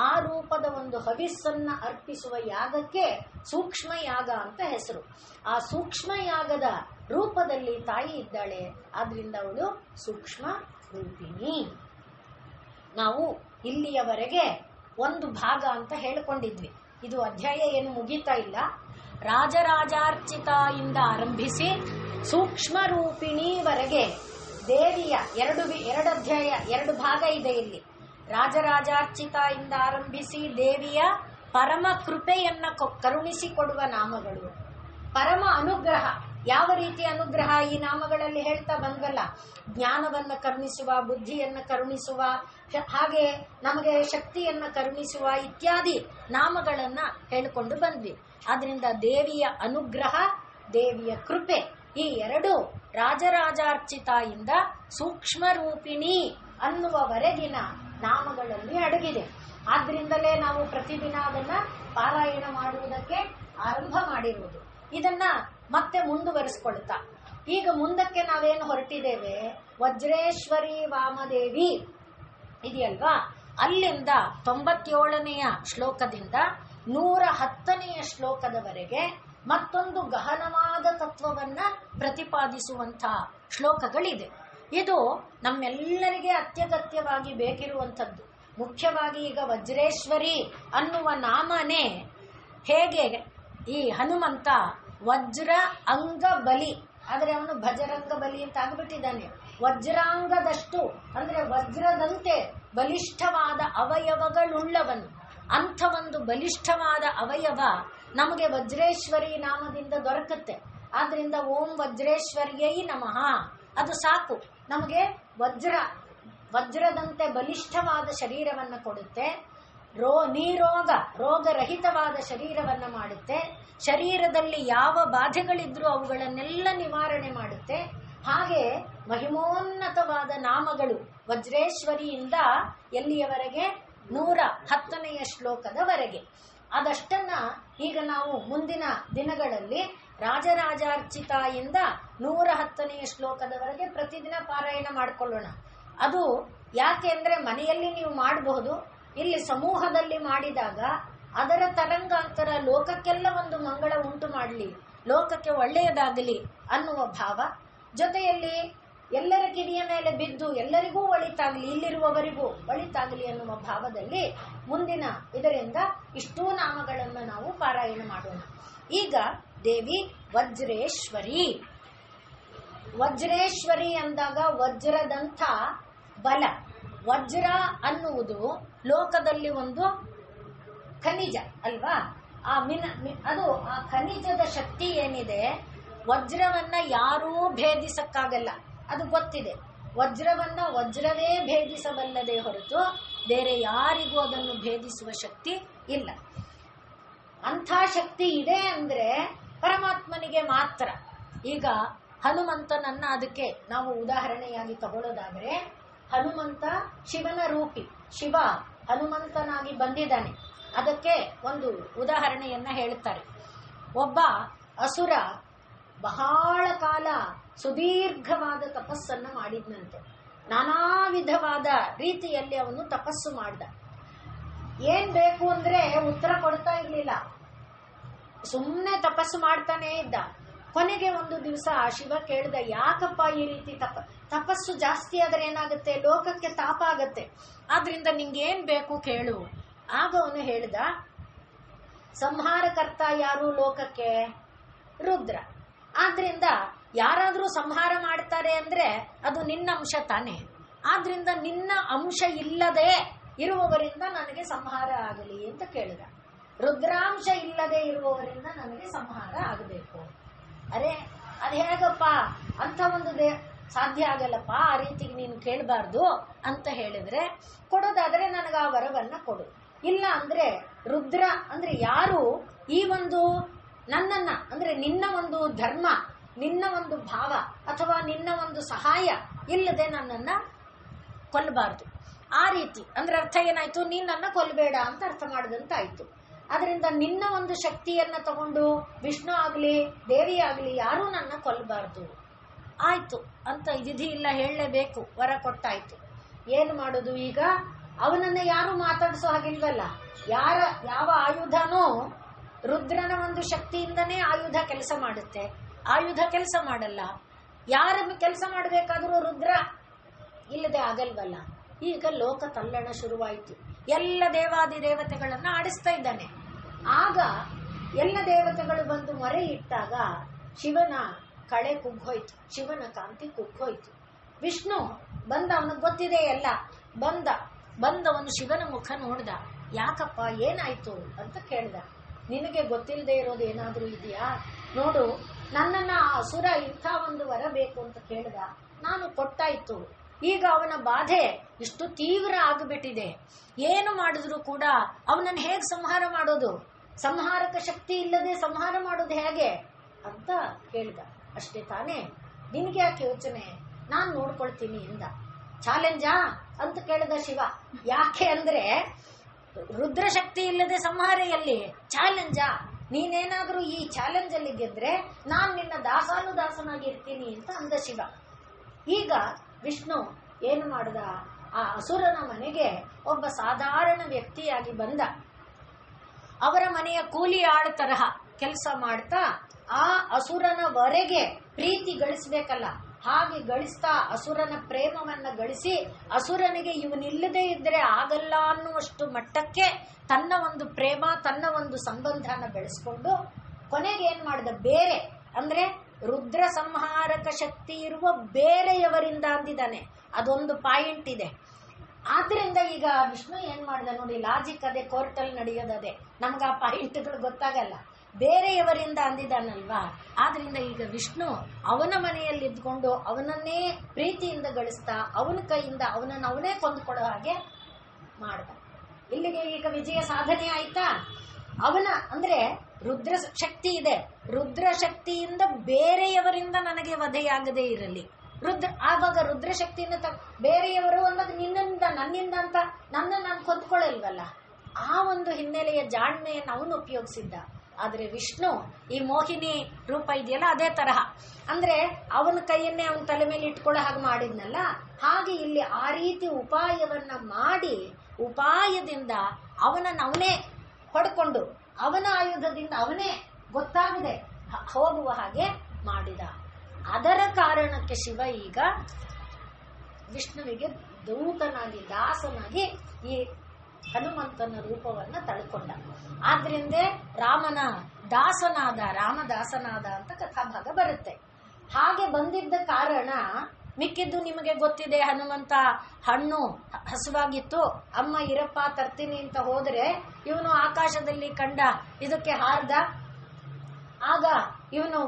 ಆ ರೂಪದ ಒಂದು ಹವಿಸ್ಸನ್ನ ಅರ್ಪಿಸುವ ಯಾಗಕ್ಕೆ ಸೂಕ್ಷ್ಮ ಯಾಗ ಅಂತ ಹೆಸರು. ಆ ಸೂಕ್ಷ್ಮ ಯಾಗದ ರೂಪದಲ್ಲಿ ತಾಯಿ ಇದ್ದಾಳೆ, ಆದ್ರಿಂದ ಅವಳು ಸೂಕ್ಷ್ಮ ರೂಪಿಣಿ. ನಾವು ಇಲ್ಲಿಯವರೆಗೆ ಒಂದು ಭಾಗ ಅಂತ ಹೇಳಿಕೊಂಡಿದ್ವಿ. ಇದು ಅಧ್ಯಾಯ ಏನು ಮುಗೀತಾ ಇಲ್ಲ. ರಾಜರಾಜಾರ್ಚಿತ ಇಂದ ಆರಂಭಿಸಿ ಸೂಕ್ಷ್ಮ ರೂಪಿಣಿವರೆಗೆ ದೇವಿಯ ಎರಡು ಅಧ್ಯಾಯ, ಎರಡು ಭಾಗ ಇದೆ ಇಲ್ಲಿ. ರಾಜರಾಜಾರ್ಚಿತ ಇಂದ ಆರಂಭಿಸಿ ದೇವಿಯ ಪರಮ ಕೃಪೆಯನ್ನ ಕರುಣಿಸಿಕೊಡುವ ನಾಮಗಳು, ಪರಮ ಅನುಗ್ರಹ. ಯಾವ ರೀತಿಯ ಅನುಗ್ರಹ ಈ ನಾಮಗಳಲ್ಲಿ ಹೇಳ್ತಾ ಬಂದ್ವಲ್ಲ, ಜ್ಞಾನವನ್ನ ಕರುಣಿಸುವ, ಬುದ್ಧಿಯನ್ನ ಕರುಣಿಸುವ, ಹಾಗೆ ನಮಗೆ ಶಕ್ತಿಯನ್ನ ಕರುಣಿಸುವ ಇತ್ಯಾದಿ ನಾಮಗಳನ್ನ ಹೇಳಿಕೊಂಡು ಬಂದ್ವಿ. ಆದ್ರಿಂದ ದೇವಿಯ ಅನುಗ್ರಹ, ದೇವಿಯ ಕೃಪೆ, ಈ ಎರಡು ರಾಜರಾಜಾರ್ಚಿತ ಇಂದ ಸೂಕ್ಷ್ಮ ರೂಪಿಣಿ ಅನ್ನುವವರೆಗಿನ ನಾಮಗಳಲ್ಲಿ ಅಡಗಿದೆ. ಆದ್ರಿಂದಲೇ ನಾವು ಪ್ರತಿದಿನ ಅದನ್ನ ಪಾರಾಯಣ ಮಾಡುವುದಕ್ಕೆ ಆರಂಭ ಮಾಡಿರುವುದು. ಇದನ್ನ ಮತ್ತೆ ಮುಂದುವರಿಸಿಕೊಳ್ತಾ ಈಗ ಮುಂದಕ್ಕೆ ನಾವೇನು ಹೊರಟಿದ್ದೇವೆ, ವಜ್ರೇಶ್ವರಿ ವಾಮದೇವಿ ಇದೆಯಲ್ವಾ, ಅಲ್ಲಿಂದ 97ನೆಯ ಶ್ಲೋಕದಿಂದ 110ನೆಯ ಶ್ಲೋಕದವರೆಗೆ ಮತ್ತೊಂದು ಗಹನವಾದ ತತ್ವವನ್ನ ಪ್ರತಿಪಾದಿಸುವಂತಹ ಶ್ಲೋಕಗಳಿದೆ. ಇದು ನಮ್ಮೆಲ್ಲರಿಗೆ ಅತ್ಯಗತ್ಯವಾಗಿ ಬೇಕಿರುವಂಥದ್ದು. ಮುಖ್ಯವಾಗಿ ಈಗ ವಜ್ರೇಶ್ವರಿ ಅನ್ನುವ ನಾಮನೇ ಹೇಗೆ ಈ ಹನುಮಂತ ವಜ್ರ ಅಂಗ ಬಲಿ, ಆದರೆ ಅವನು ಭಜರಂಗ ಬಲಿ ಅಂತ ಆಗ್ಬಿಟ್ಟಿದ್ದಾನೆ. ವಜ್ರಾಂಗದಷ್ಟು ಅಂದ್ರೆ ವಜ್ರದಂತೆ ಬಲಿಷ್ಠವಾದ ಅವಯವಗಳುಳ್ಳವನು. ಅಂಥ ಒಂದು ಬಲಿಷ್ಠವಾದ ಅವಯವ ನಮಗೆ ವಜ್ರೇಶ್ವರಿ ನಾಮದಿಂದ ದೊರಕುತ್ತೆ. ಆದ್ರಿಂದ ಓಂ ವಜ್ರೇಶ್ವರ್ಯೈ ನಮಃ, ಅದು ಸಾಕು ನಮಗೆ. ವಜ್ರದಂತೆ ಬಲಿಷ್ಠವಾದ ಶರೀರವನ್ನು ಕೊಡುತ್ತೆ, ನಿರೋಗ ರೋಗರಹಿತವಾದ ಶರೀರವನ್ನು ಮಾಡುತ್ತೆ, ಶರೀರದಲ್ಲಿ ಯಾವ ಬಾಧೆಗಳಿದ್ರೂ ಅವುಗಳನ್ನೆಲ್ಲ ನಿವಾರಣೆ ಮಾಡುತ್ತೆ. ಹಾಗೆ ಮಹಿಮೋನ್ನತವಾದ ನಾಮಗಳು ವಜ್ರೇಶ್ವರಿಯಿಂದ ಎಲ್ಲಿಯವರೆಗೆ, 110ನೆಯ ಶ್ಲೋಕದವರೆಗೆ. ಅದಷ್ಟನ್ನ ಈಗ ನಾವು ಮುಂದಿನ ದಿನಗಳಲ್ಲಿ ರಾಜರಾಜಾರ್ಚಿತ ಇಂದ 110ನೆಯ ಶ್ಲೋಕದವರೆಗೆ ಪ್ರತಿದಿನ ಪಾರಾಯಣ ಮಾಡಿಕೊಳ್ಳೋಣ. ಅದು ಯಾಕೆ ಅಂದ್ರೆ ಮನೆಯಲ್ಲಿ ನೀವು ಮಾಡಬಹುದು, ಇಲ್ಲಿ ಸಮೂಹದಲ್ಲಿ ಮಾಡಿದಾಗ ಅದರ ತರಂಗಾಂತರ ಲೋಕಕ್ಕೆಲ್ಲ ಒಂದು ಮಂಗಳ ಉಂಟು ಮಾಡಲಿ, ಲೋಕಕ್ಕೆ ಒಳ್ಳೆಯದಾಗಲಿ ಅನ್ನುವ ಭಾವ, ಜೊತೆಯಲ್ಲಿ ಎಲ್ಲರ ಕಿವಿಯ ಮೇಲೆ ಬಿದ್ದು ಎಲ್ಲರಿಗೂ ಒಳಿತಾಗಲಿ, ಇಲ್ಲಿರುವವರಿಗೂ ಒಳಿತಾಗಲಿ ಅನ್ನುವ ಭಾವದಲ್ಲಿ ಮುಂದಿನ ಇದರಿಂದ ಇಷ್ಟೂ ನಾಮಗಳನ್ನು ನಾವು ಪಾರಾಯಣ ಮಾಡೋಣ. ಈಗ ದೇವಿ ವಜ್ರೇಶ್ವರಿ. ವಜ್ರೇಶ್ವರಿ ಅಂದಾಗ ವಜ್ರದಂಥ ಬಲ. ವಜ್ರ ಅನ್ನುವುದು ಲೋಕದಲ್ಲಿ ಒಂದು ಖನಿಜ ಅಲ್ವಾ? ಅದು ಆ ಖನಿಜದ ಶಕ್ತಿ ಏನಿದೆ, ವಜ್ರವನ್ನ ಯಾರೂ ಭೇದಿಸಕ್ಕಾಗಲ್ಲ, ಅದು ಗೊತ್ತಿದೆ. ವಜ್ರವನ್ನ ವಜ್ರವೇ ಭೇದಿಸಬಲ್ಲದೆ ಹೊರತು ಬೇರೆ ಯಾರಿಗೂ ಅದನ್ನು ಭೇದಿಸುವ ಶಕ್ತಿ ಇಲ್ಲ. ಅಂಥ ಶಕ್ತಿ ಇದೆ ಅಂದ್ರೆ ಪರಮಾತ್ಮನಿಗೆ ಮಾತ್ರ. ಈಗ ಹನುಮಂತನನ್ನ ಅದಕ್ಕೆ ನಾವು ಉದಾಹರಣೆಯಾಗಿ ತಗೊಳ್ಳೋದಾದ್ರೆ, ಹನುಮಂತ ಶಿವನ ರೂಪಿ, ಶಿವ ಹನುಮಂತನಾಗಿ ಬಂದಿದ್ದಾನೆ. ಅದಕ್ಕೆ ಒಂದು ಉದಾಹರಣೆಯನ್ನ ಹೇಳುತ್ತಾರೆ. ಒಬ್ಬ ಅಸುರ ಬಹಳ ಕಾಲ ಸುದೀರ್ಘವಾದ ತಪಸ್ಸನ್ನ ಮಾಡಿದ್ನಂತೆ. ನಾನಾ ವಿಧವಾದ ರೀತಿಯಲ್ಲಿ ಅವನು ತಪಸ್ಸು ಮಾಡ್ದ. ಏನ್ ಬೇಕು ಅಂದ್ರೆ ಉತ್ತರ ಕೊಡ್ತಾ ಇರ್ಲಿಲ್ಲ, ಸುಮ್ಮನೆ ತಪಸ್ಸು ಮಾಡ್ತಾನೆ ಇದ್ದ. ಕೊನೆಗೆ ಒಂದು ದಿವಸ ಶಿವ ಕೇಳ್ದ, ಯಾಕಪ್ಪ ಈ ರೀತಿ ತಪಸ್ಸು ಜಾಸ್ತಿ ಆದ್ರೆ ಏನಾಗುತ್ತೆ, ಲೋಕಕ್ಕೆ ತಾಪ ಆಗತ್ತೆ, ಆದ್ರಿಂದ ನಿಂಗೇನ್ ಬೇಕು ಕೇಳು. ಆಗ ಅವನು ಹೇಳ್ದ, ಸಂಹಾರಕರ್ತ ಯಾರು ಲೋಕಕ್ಕೆ? ರುದ್ರ. ಆದ್ರಿಂದ ಯಾರಾದ್ರೂ ಸಂಹಾರ ಮಾಡ್ತಾರೆ ಅಂದ್ರೆ ಅದು ನಿನ್ನ ಅಂಶ ತಾನೆ. ಆದ್ರಿಂದ ನಿನ್ನ ಅಂಶ ಇಲ್ಲದೆ ಇರುವವರಿಂದ ನನಗೆ ಸಂಹಾರ ಆಗಲಿ ಅಂತ ಕೇಳಿದ. ರುದ್ರಾಂಶ ಇಲ್ಲದೆ ಇರುವವರಿಂದ ನನಗೆ ಸಂಹಾರ ಆಗಬೇಕು. ಅರೆ ಅದ್ ಹೇಗಪ್ಪ, ಅಂತ ಒಂದು ಸಾಧ್ಯ ಆಗಲ್ಲಪ್ಪ, ಆ ರೀತಿಗೆ ನೀನು ಕೇಳಬಾರ್ದು ಅಂತ ಹೇಳಿದ್ರೆ, ಕೊಡೋದಾದ್ರೆ ನನಗೆ ಆ ವರವನ್ನ ಕೊಡು. ಇಲ್ಲ ಅಂದ್ರೆ ರುದ್ರ ಅಂದ್ರೆ ಯಾರು ಈ ಒಂದು ನನ್ನನ್ನ ಅಂದ್ರೆ ನಿನ್ನ ಒಂದು ಧರ್ಮ, ನಿನ್ನ ಒಂದು ಭಾವ ಅಥವಾ ನಿನ್ನ ಒಂದು ಸಹಾಯ ಇಲ್ಲದೆ ನನ್ನನ್ನ ಕೊಲ್ಲಬಾರ್ದು. ಆ ರೀತಿ ಅಂದ್ರೆ ಅರ್ಥ ಏನಾಯ್ತು, ನೀನ್ ನನ್ನ ಕೊಲ್ಲಬೇಡ ಅಂತ ಅರ್ಥ ಮಾಡಿದಂತಾಯ್ತು. ಅದರಿಂದ ನಿನ್ನ ಒಂದು ಶಕ್ತಿಯನ್ನ ತಗೊಂಡು ವಿಷ್ಣು ಆಗ್ಲಿ ದೇವಿ ಆಗ್ಲಿ ಯಾರೂ ನನ್ನ ಕೊಲ್ಲಬಾರ್ದು ಆಯ್ತು ಅಂತ ವಿಧಿ ಇಲ್ಲ, ಹೇಳಲೇಬೇಕು. ವರ ಕೊಟ್ಟಾಯ್ತು. ಏನು ಮಾಡೋದು ಈಗ? ಅವನನ್ನ ಯಾರು ಮಾತಾಡಿಸೋ ಹಾಗಿಲ್ವಲ್ಲ. ಯಾವ ಆಯುಧನೂ ರುದ್ರನ ಒಂದು ಶಕ್ತಿಯಿಂದನೇ ಆಯುಧ ಕೆಲಸ ಮಾಡುತ್ತೆ, ಆಯುಧ ಕೆಲಸ ಮಾಡಲ್ಲ. ಯಾರ ಕೆಲಸ ಮಾಡಬೇಕಾದ್ರೂ ರುದ್ರ ಇಲ್ಲದೆ ಆಗಲ್ವಲ್ಲ. ಈಗ ಲೋಕ ತಲ್ಲಣ ಶುರುವಾಯಿತು. ಎಲ್ಲ ದೇವಾದಿ ದೇವತೆಗಳನ್ನ ಆಡಿಸ್ತಾ ಇದ್ದಾನೆ. ಆಗ ಎಲ್ಲ ದೇವತೆಗಳು ಬಂದು ಮೊರೆ ಇಟ್ಟಾಗ ಶಿವನ ಕಳೆ ಕುಗ್ಗೋಯ್ತು, ಶಿವನ ಕಾಂತಿ ಕುಗ್ಗೋಯ್ತು. ವಿಷ್ಣು ಬಂದ, ಅವನಿಗೆ ಗೊತ್ತಿದೆ ಎಲ್ಲ. ಬಂದವನು ಶಿವನ ಮುಖ ನೋಡ್ದ. ಯಾಕಪ್ಪ ಏನಾಯ್ತು ಅಂತ ಕೇಳ್ದ. ನಿನಗೆ ಗೊತ್ತಿಲ್ಲದೆ ಇರೋದು ಏನಾದ್ರೂ ಇದೆಯಾ? ನೋಡು, ನನ್ನನ್ನ ಆ ಅಸುರ ಇಂಥ ಒಂದು ವರ ಬೇಕು ಅಂತ ಕೇಳ್ದ, ನಾನು ಕೊಟ್ಟಾಯ್ತು. ಈಗ ಅವನ ಬಾಧೆ ಇಷ್ಟು ತೀವ್ರ ಆಗಿಬಿಟ್ಟಿದೆ. ಏನು ಮಾಡಿದ್ರು ಕೂಡ ಅವನನ್ನು ಹೇಗೆ ಸಂಹಾರ ಮಾಡೋದು? ಸಂಹಾರಕ ಶಕ್ತಿ ಇಲ್ಲದೆ ಸಂಹಾರ ಮಾಡೋದು ಹೇಗೆ ಅಂತ ಕೇಳ್ದ. ಅಷ್ಟೇ ತಾನೇ, ನಿನ್ಗೆ ಯಾಕೆ ಯೋಚನೆ, ನಾನ್ ನೋಡ್ಕೊಳ್ತೀನಿ ಎಂದ. ಚಾಲೆಂಜಾ ಅಂತ ಕೇಳಿದ ಶಿವ. ಯಾಕೆ ಅಂದ್ರೆ ರುದ್ರಶಕ್ತಿ ಇಲ್ಲದೆ ಸಂಹಾರ ಎಲ್ಲಿ? ಚಾಲೆಂಜಾ, ನೀನೇನಾದ್ರೂ ಈ ಚಾಲೆಂಜ್ ಅಲ್ಲಿ ಗೆದ್ರೆ ನಾನ್ ನಿನ್ನ ದಾಸಾನುದಾಸನಾಗಿರ್ತೀನಿ ಅಂತ ಅಂದ ಶಿವ. ಈಗ ವಿಷ್ಣು ಏನು ಮಾಡ್ದ, ಆ ಅಸುರನ ಮನೆಗೆ ಒಬ್ಬ ಸಾಧಾರಣ ವ್ಯಕ್ತಿಯಾಗಿ ಬಂದ. ಅವರ ಮನೆಯ ಕೂಲಿ ಆಳ ತರಹ ಕೆಲಸ ಮಾಡ್ತಾ ಆ ಅಸುರನವರೆಗೆ ಪ್ರೀತಿ ಗಳಿಸ್ಬೇಕಲ್ಲ, ಹಾಗೆ ಗಳಿಸ್ತಾ ಅಸುರನ ಪ್ರೇಮವನ್ನ ಗಳಿಸಿ ಅಸುರನಿಗೆ ಇವನಿಲ್ಲದೆ ಇದ್ರೆ ಆಗಲ್ಲ ಅನ್ನುವಷ್ಟು ಮಟ್ಟಕ್ಕೆ ತನ್ನ ಒಂದು ಪ್ರೇಮ, ತನ್ನ ಒಂದು ಸಂಬಂಧನ ಬೆಳೆಸ್ಕೊಂಡು ಕೊನೆಗೆ ಏನ್ ಮಾಡ್ದ, ಬೇರೆ ಅಂದ್ರೆ ರುದ್ರ ಸಂಹಾರಕ ಶಕ್ತಿ ಇರುವ ಬೇರೆಯವರಿಂದ ಅಂದಿದ್ದಾನೆ. ಅದೊಂದು ಪಾಯಿಂಟ್ ಇದೆ. ಆದ್ರಿಂದ ಈಗ ವಿಷ್ಣು ಏನ್ ಮಾಡ್ದ ನೋಡಿ, ಲಾಜಿಕ್ ಅದೇ, ಕೋರ್ಟಲ್ಲಿ ನಡೆಯೋದದೇ. ನಮ್ಗೆ ಆ ಪಾಯಿಂಟ್ಗಳು ಗೊತ್ತಾಗಲ್ಲ. ಬೇರೆಯವರಿಂದ ಅಂದಿದ್ದಾನಲ್ವಾ, ಆದ್ರಿಂದ ಈಗ ವಿಷ್ಣು ಅವನ ಮನೆಯಲ್ಲಿ ಇದ್ಕೊಂಡು ಅವನನ್ನೇ ಪ್ರೀತಿಯಿಂದ ಗಳಿಸ್ತಾ ಅವನ ಕೈಯಿಂದ ಅವನನ್ನು ಅವನೇ ಕೊಂದುಕೊಳ್ಳೋ ಹಾಗೆ ಮಾಡ್ದ. ಇಲ್ಲಿಗೆ ಈಗ ವಿಜಯ ಸಾಧನೆ ಆಯ್ತಾ? ಅವನ ಅಂದ್ರೆ ರುದ್ರ ಶಕ್ತಿ ಇದೆ, ರುದ್ರ ಶಕ್ತಿಯಿಂದ ಬೇರೆಯವರಿಂದ ನನಗೆ ವಧೆಯಾಗದೇ ಇರಲಿ. ಆವಾಗ ರುದ್ರಶಕ್ತಿಯನ್ನು ಬೇರೆಯವರು ಅಂದಾಗ ನಿನ್ನಿಂದ ನನ್ನಿಂದ ಅಂತ ನಾನು ಕೊಂದ್ಕೊಳ್ಳಲ್ವಲ್ಲ. ಆ ಒಂದು ಹಿನ್ನೆಲೆಯ ಜಾಣ್ಮೆಯನ್ನು ಅವನು ಉಪಯೋಗಿಸಿದ್ದ. ಆದ್ರೆ ವಿಷ್ಣು ಈ ಮೋಹಿನಿ ರೂಪ ಇದೆಯಲ್ಲ, ಅದೇ ತರಹ ಅಂದ್ರೆ ಅವನ ಕೈಯನ್ನೇ ಅವನ ತಲೆ ಮೇಲೆ ಇಟ್ಕೊಳ್ಳೋ ಹಾಗೆ ಮಾಡಿದ್ನಲ್ಲ, ಹಾಗೆ ಇಲ್ಲಿ ಆ ರೀತಿ ಉಪಾಯವನ್ನ ಮಾಡಿ ಉಪಾಯದಿಂದ ಅವನೇ ಹೊಡ್ಕೊಂಡು ಅವನ ಆಯುಧದಿಂದ ಅವನೇ ಗೊತ್ತಾಗದೆ ಹೋಗುವ ಹಾಗೆ ಮಾಡಿದ. ಅದರ ಕಾರಣಕ್ಕೆ ಶಿವ ಈಗ ವಿಷ್ಣುವಿಗೆ ದೂತನಾಗಿ ದಾಸನಾಗಿ ಈ ಹನುಮಂತನ ರೂಪವನ್ನ ತಳ್ಕೊಂಡ. ಆದ್ರಿಂದ ರಾಮನ ರಾಮದಾಸನಾದ ಅಂತ ಕಥಾಭಾಗ ಬರುತ್ತೆ. ಹಾಗೆ ಬಂದಿದ್ದ ಕಾರಣ ಮಿಕ್ಕಿದ್ದು ನಿಮಗೆ ಗೊತ್ತಿದೆ. ಹನುಮಂತ ಹಣ್ಣು ಹಸುವಾಗಿತ್ತು, ಅಮ್ಮ ಇರಪ್ಪ ತರ್ತೀನಿ ಅಂತ ಹೋದ್ರೆ ಇವನು ಆಕಾಶದಲ್ಲಿ ಕಂಡ ಇದಕ್ಕೆ ಹಾರ್ದ. ಆಗ ಇವನು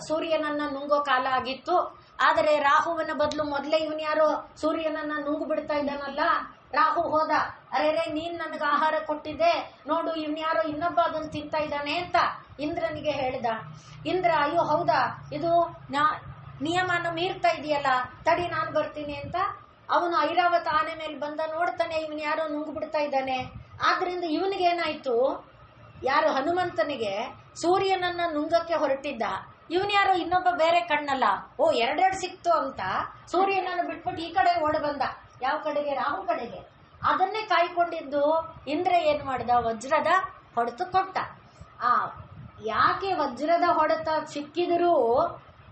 ಸೂರ್ಯನನ್ನ ನುಂಗೋ ಕಾಲ ಆಗಿತ್ತು. ಆದರೆ ರಾಹುವನ ಬದಲು ಮೊದಲೇ ಇವನ್ ಯಾರೋ ಸೂರ್ಯನನ್ನ ನುಂಗು ಬಿಡ್ತಾ ಇದ್ದಾನಲ್ಲ. ರಾಹು ಹೋದ, ಅರೆ ನೀನ್ ನನಗೆ ಆಹಾರ ಕೊಟ್ಟಿದ್ದೆ ನೋಡು, ಇವನ್ ಯಾರೋ ಇನ್ನೊಬ್ಬ ಅದನ್ನು ತಿಂತಾ ಇದ್ದಾನೆ ಅಂತ ಇಂದ್ರನಿಗೆ ಹೇಳ್ದ. ಇಂದ್ರ ಅಯ್ಯೋ ಹೌದಾ, ಇದು ನಿಯಮನ ಮೀರ್ತಾ ಇದೆಯಲ್ಲ, ತಡಿ ನಾನು ಬರ್ತೀನಿ ಅಂತ ಅವನು ಐರಾವತ ಆನೆ ಮೇಲೆ ಬಂದ. ನೋಡ್ತಾನೆ ಇವನ್ ಯಾರೋ ನುಂಗು ಬಿಡ್ತಾ ಇದ್ದಾನೆ. ಆದ್ರಿಂದ ಇವನಿಗೇನಾಯ್ತು, ಯಾರು ಹನುಮಂತನಿಗೆ ಸೂರ್ಯನನ್ನ ನುಂಗಕ್ಕೆ ಹೊರಟಿದ್ದ, ಇವನ್ಯಾರೋ ಇನ್ನೊಬ್ಬ ಬೇರೆ ಕಣ್ಣಲ್ಲ, ಓ ಎರಡೆರಡು ಸಿಕ್ತು ಅಂತ ಸೂರ್ಯನನ್ನು ಬಿಟ್ಬಿಟ್ಟು ಈ ಕಡೆ ಓಡ ಬಂದ. ಯಾವ ಕಡೆಗೆ? ರಾಹು ಕಡೆಗೆ. ಅದನ್ನೇ ಕಾಯ್ಕೊಂಡಿದ್ದು ಇಂದ್ರ ಏನ್ ಮಾಡ್ದ, ವಜ್ರದ ಹೊಡೆತ ಕೊಟ್ಟ. ಯಾಕೆ ವಜ್ರದ ಹೊಡೆತ ಸಿಕ್ಕಿದರೂ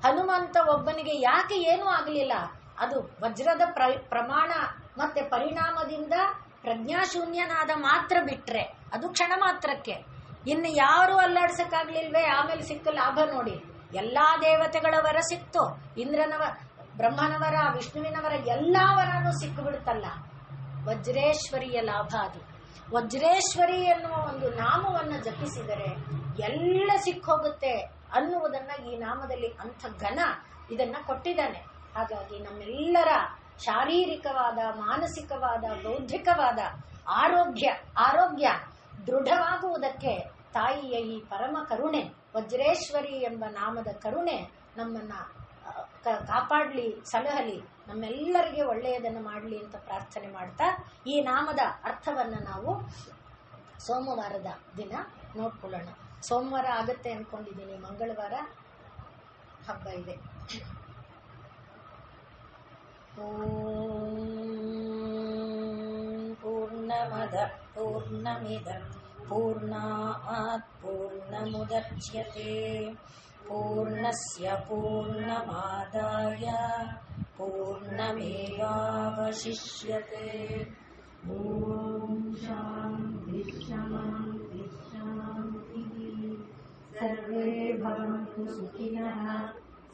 ಹನುಮಂತ ಒಬ್ಬನಿಗೆ ಯಾಕೆ ಏನೂ ಆಗಲಿಲ್ಲ? ಅದು ವಜ್ರದ ಪ್ರಮಾಣ ಮತ್ತೆ ಪರಿಣಾಮದಿಂದ ಪ್ರಜ್ಞಾಶೂನ್ಯನಾದ ಮಾತ್ರ ಬಿಟ್ರೆ, ಅದು ಕ್ಷಣ ಮಾತ್ರಕ್ಕೆ. ಇನ್ನು ಯಾರು ಅಲ್ಲಾಡ್ಸಕ್ಕಾಗ್ಲಿಲ್ವೇ? ಆಮೇಲೆ ಸಿಕ್ಕ ಲಾಭ ನೋಡಿ, ಎಲ್ಲಾ ದೇವತೆಗಳ ವರ ಸಿಕ್ತು, ಇಂದ್ರನವ, ಬ್ರಹ್ಮನವರ, ವಿಷ್ಣುವಿನವರ ಎಲ್ಲಾ ವರನೂ ಸಿಕ್ಕಿಬಿಡುತ್ತಲ್ಲ. ವಜ್ರೇಶ್ವರಿಯ ಲಾಭ ಅದು. ವಜ್ರೇಶ್ವರಿ ಎನ್ನುವ ಒಂದು ನಾಮವನ್ನು ಜಪಿಸಿದರೆ ಎಲ್ಲ ಸಿಕ್ಕೋಗುತ್ತೆ ಅನ್ನುವುದನ್ನ ಈ ನಾಮದಲ್ಲಿ ಅಂಥ ಘನ ಇದನ್ನ ಕೊಟ್ಟಿದ್ದಾನೆ. ಹಾಗಾಗಿ ನಮ್ಮೆಲ್ಲರ ಶಾರೀರಿಕವಾದ, ಮಾನಸಿಕವಾದ, ಬೌದ್ಧಿಕವಾದ ಆರೋಗ್ಯ ದೃಢವಾಗುವುದಕ್ಕೆ ತಾಯಿಯ ಈ ಪರಮ ಕರುಣೆ, ವಜ್ರೇಶ್ವರಿ ಎಂಬ ನಾಮದ ಕರುಣೆ ನಮ್ಮನ್ನ ಕಾಪಾಡಲಿ, ಸಲಹಲಿ, ನಮ್ಮೆಲ್ಲರಿಗೆ ಒಳ್ಳೆಯದನ್ನು ಮಾಡಲಿ ಅಂತ ಪ್ರಾರ್ಥನೆ ಮಾಡ್ತಾ ಈ ನಾಮದ ಅರ್ಥವನ್ನ ನಾವು ಸೋಮವಾರದ ದಿನ ನೋಡ್ಕೊಳ್ಳೋಣ. ಸೋಮವಾರ ಆಗತ್ತೆ ಅನ್ಕೊಂಡಿದ್ದೀನಿ, ಮಂಗಳವಾರ ಹಬ್ಬ ಇದೆ. ಪೂರ್ಣಮದ ಪೂರ್ಣಮಿದಂ ಪೂರ್ಣಾತ್ ಪೂರ್ಣಮುದಚ್ಯತೆ ಪೂರ್ಣಸ್ಯ ಪೂರ್ಣಮಾದಾಯ ಪೂರ್ಣಮೇವಾವಶಿಷ್ಯತೆ. ಓಂ ಶಾಂತಿ ಶಾಂತಿ ಶಾಂತಿ. ಸರ್ವೇ ಭವಂತು ಸುಖಿನಃ,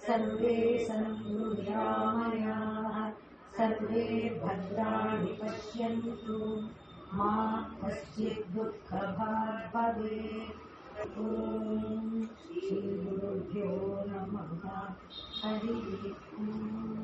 ಸರ್ವೇ ಸಂತು ನಿರಾಮಯಾಃ, ಸರ್ವೇ ಭದ್ರಾಣಿ ಪಶ್ಯಂತು, ಮಾ ಕಶ್ಚಿತ್ ದುಃಖಭಾಗ್ ಭವೇತ್. ಓಂ ಶ್ರೀ ಗುರುಭ್ಯೋ ನಮಃ. ಹರಿ ಓಂ.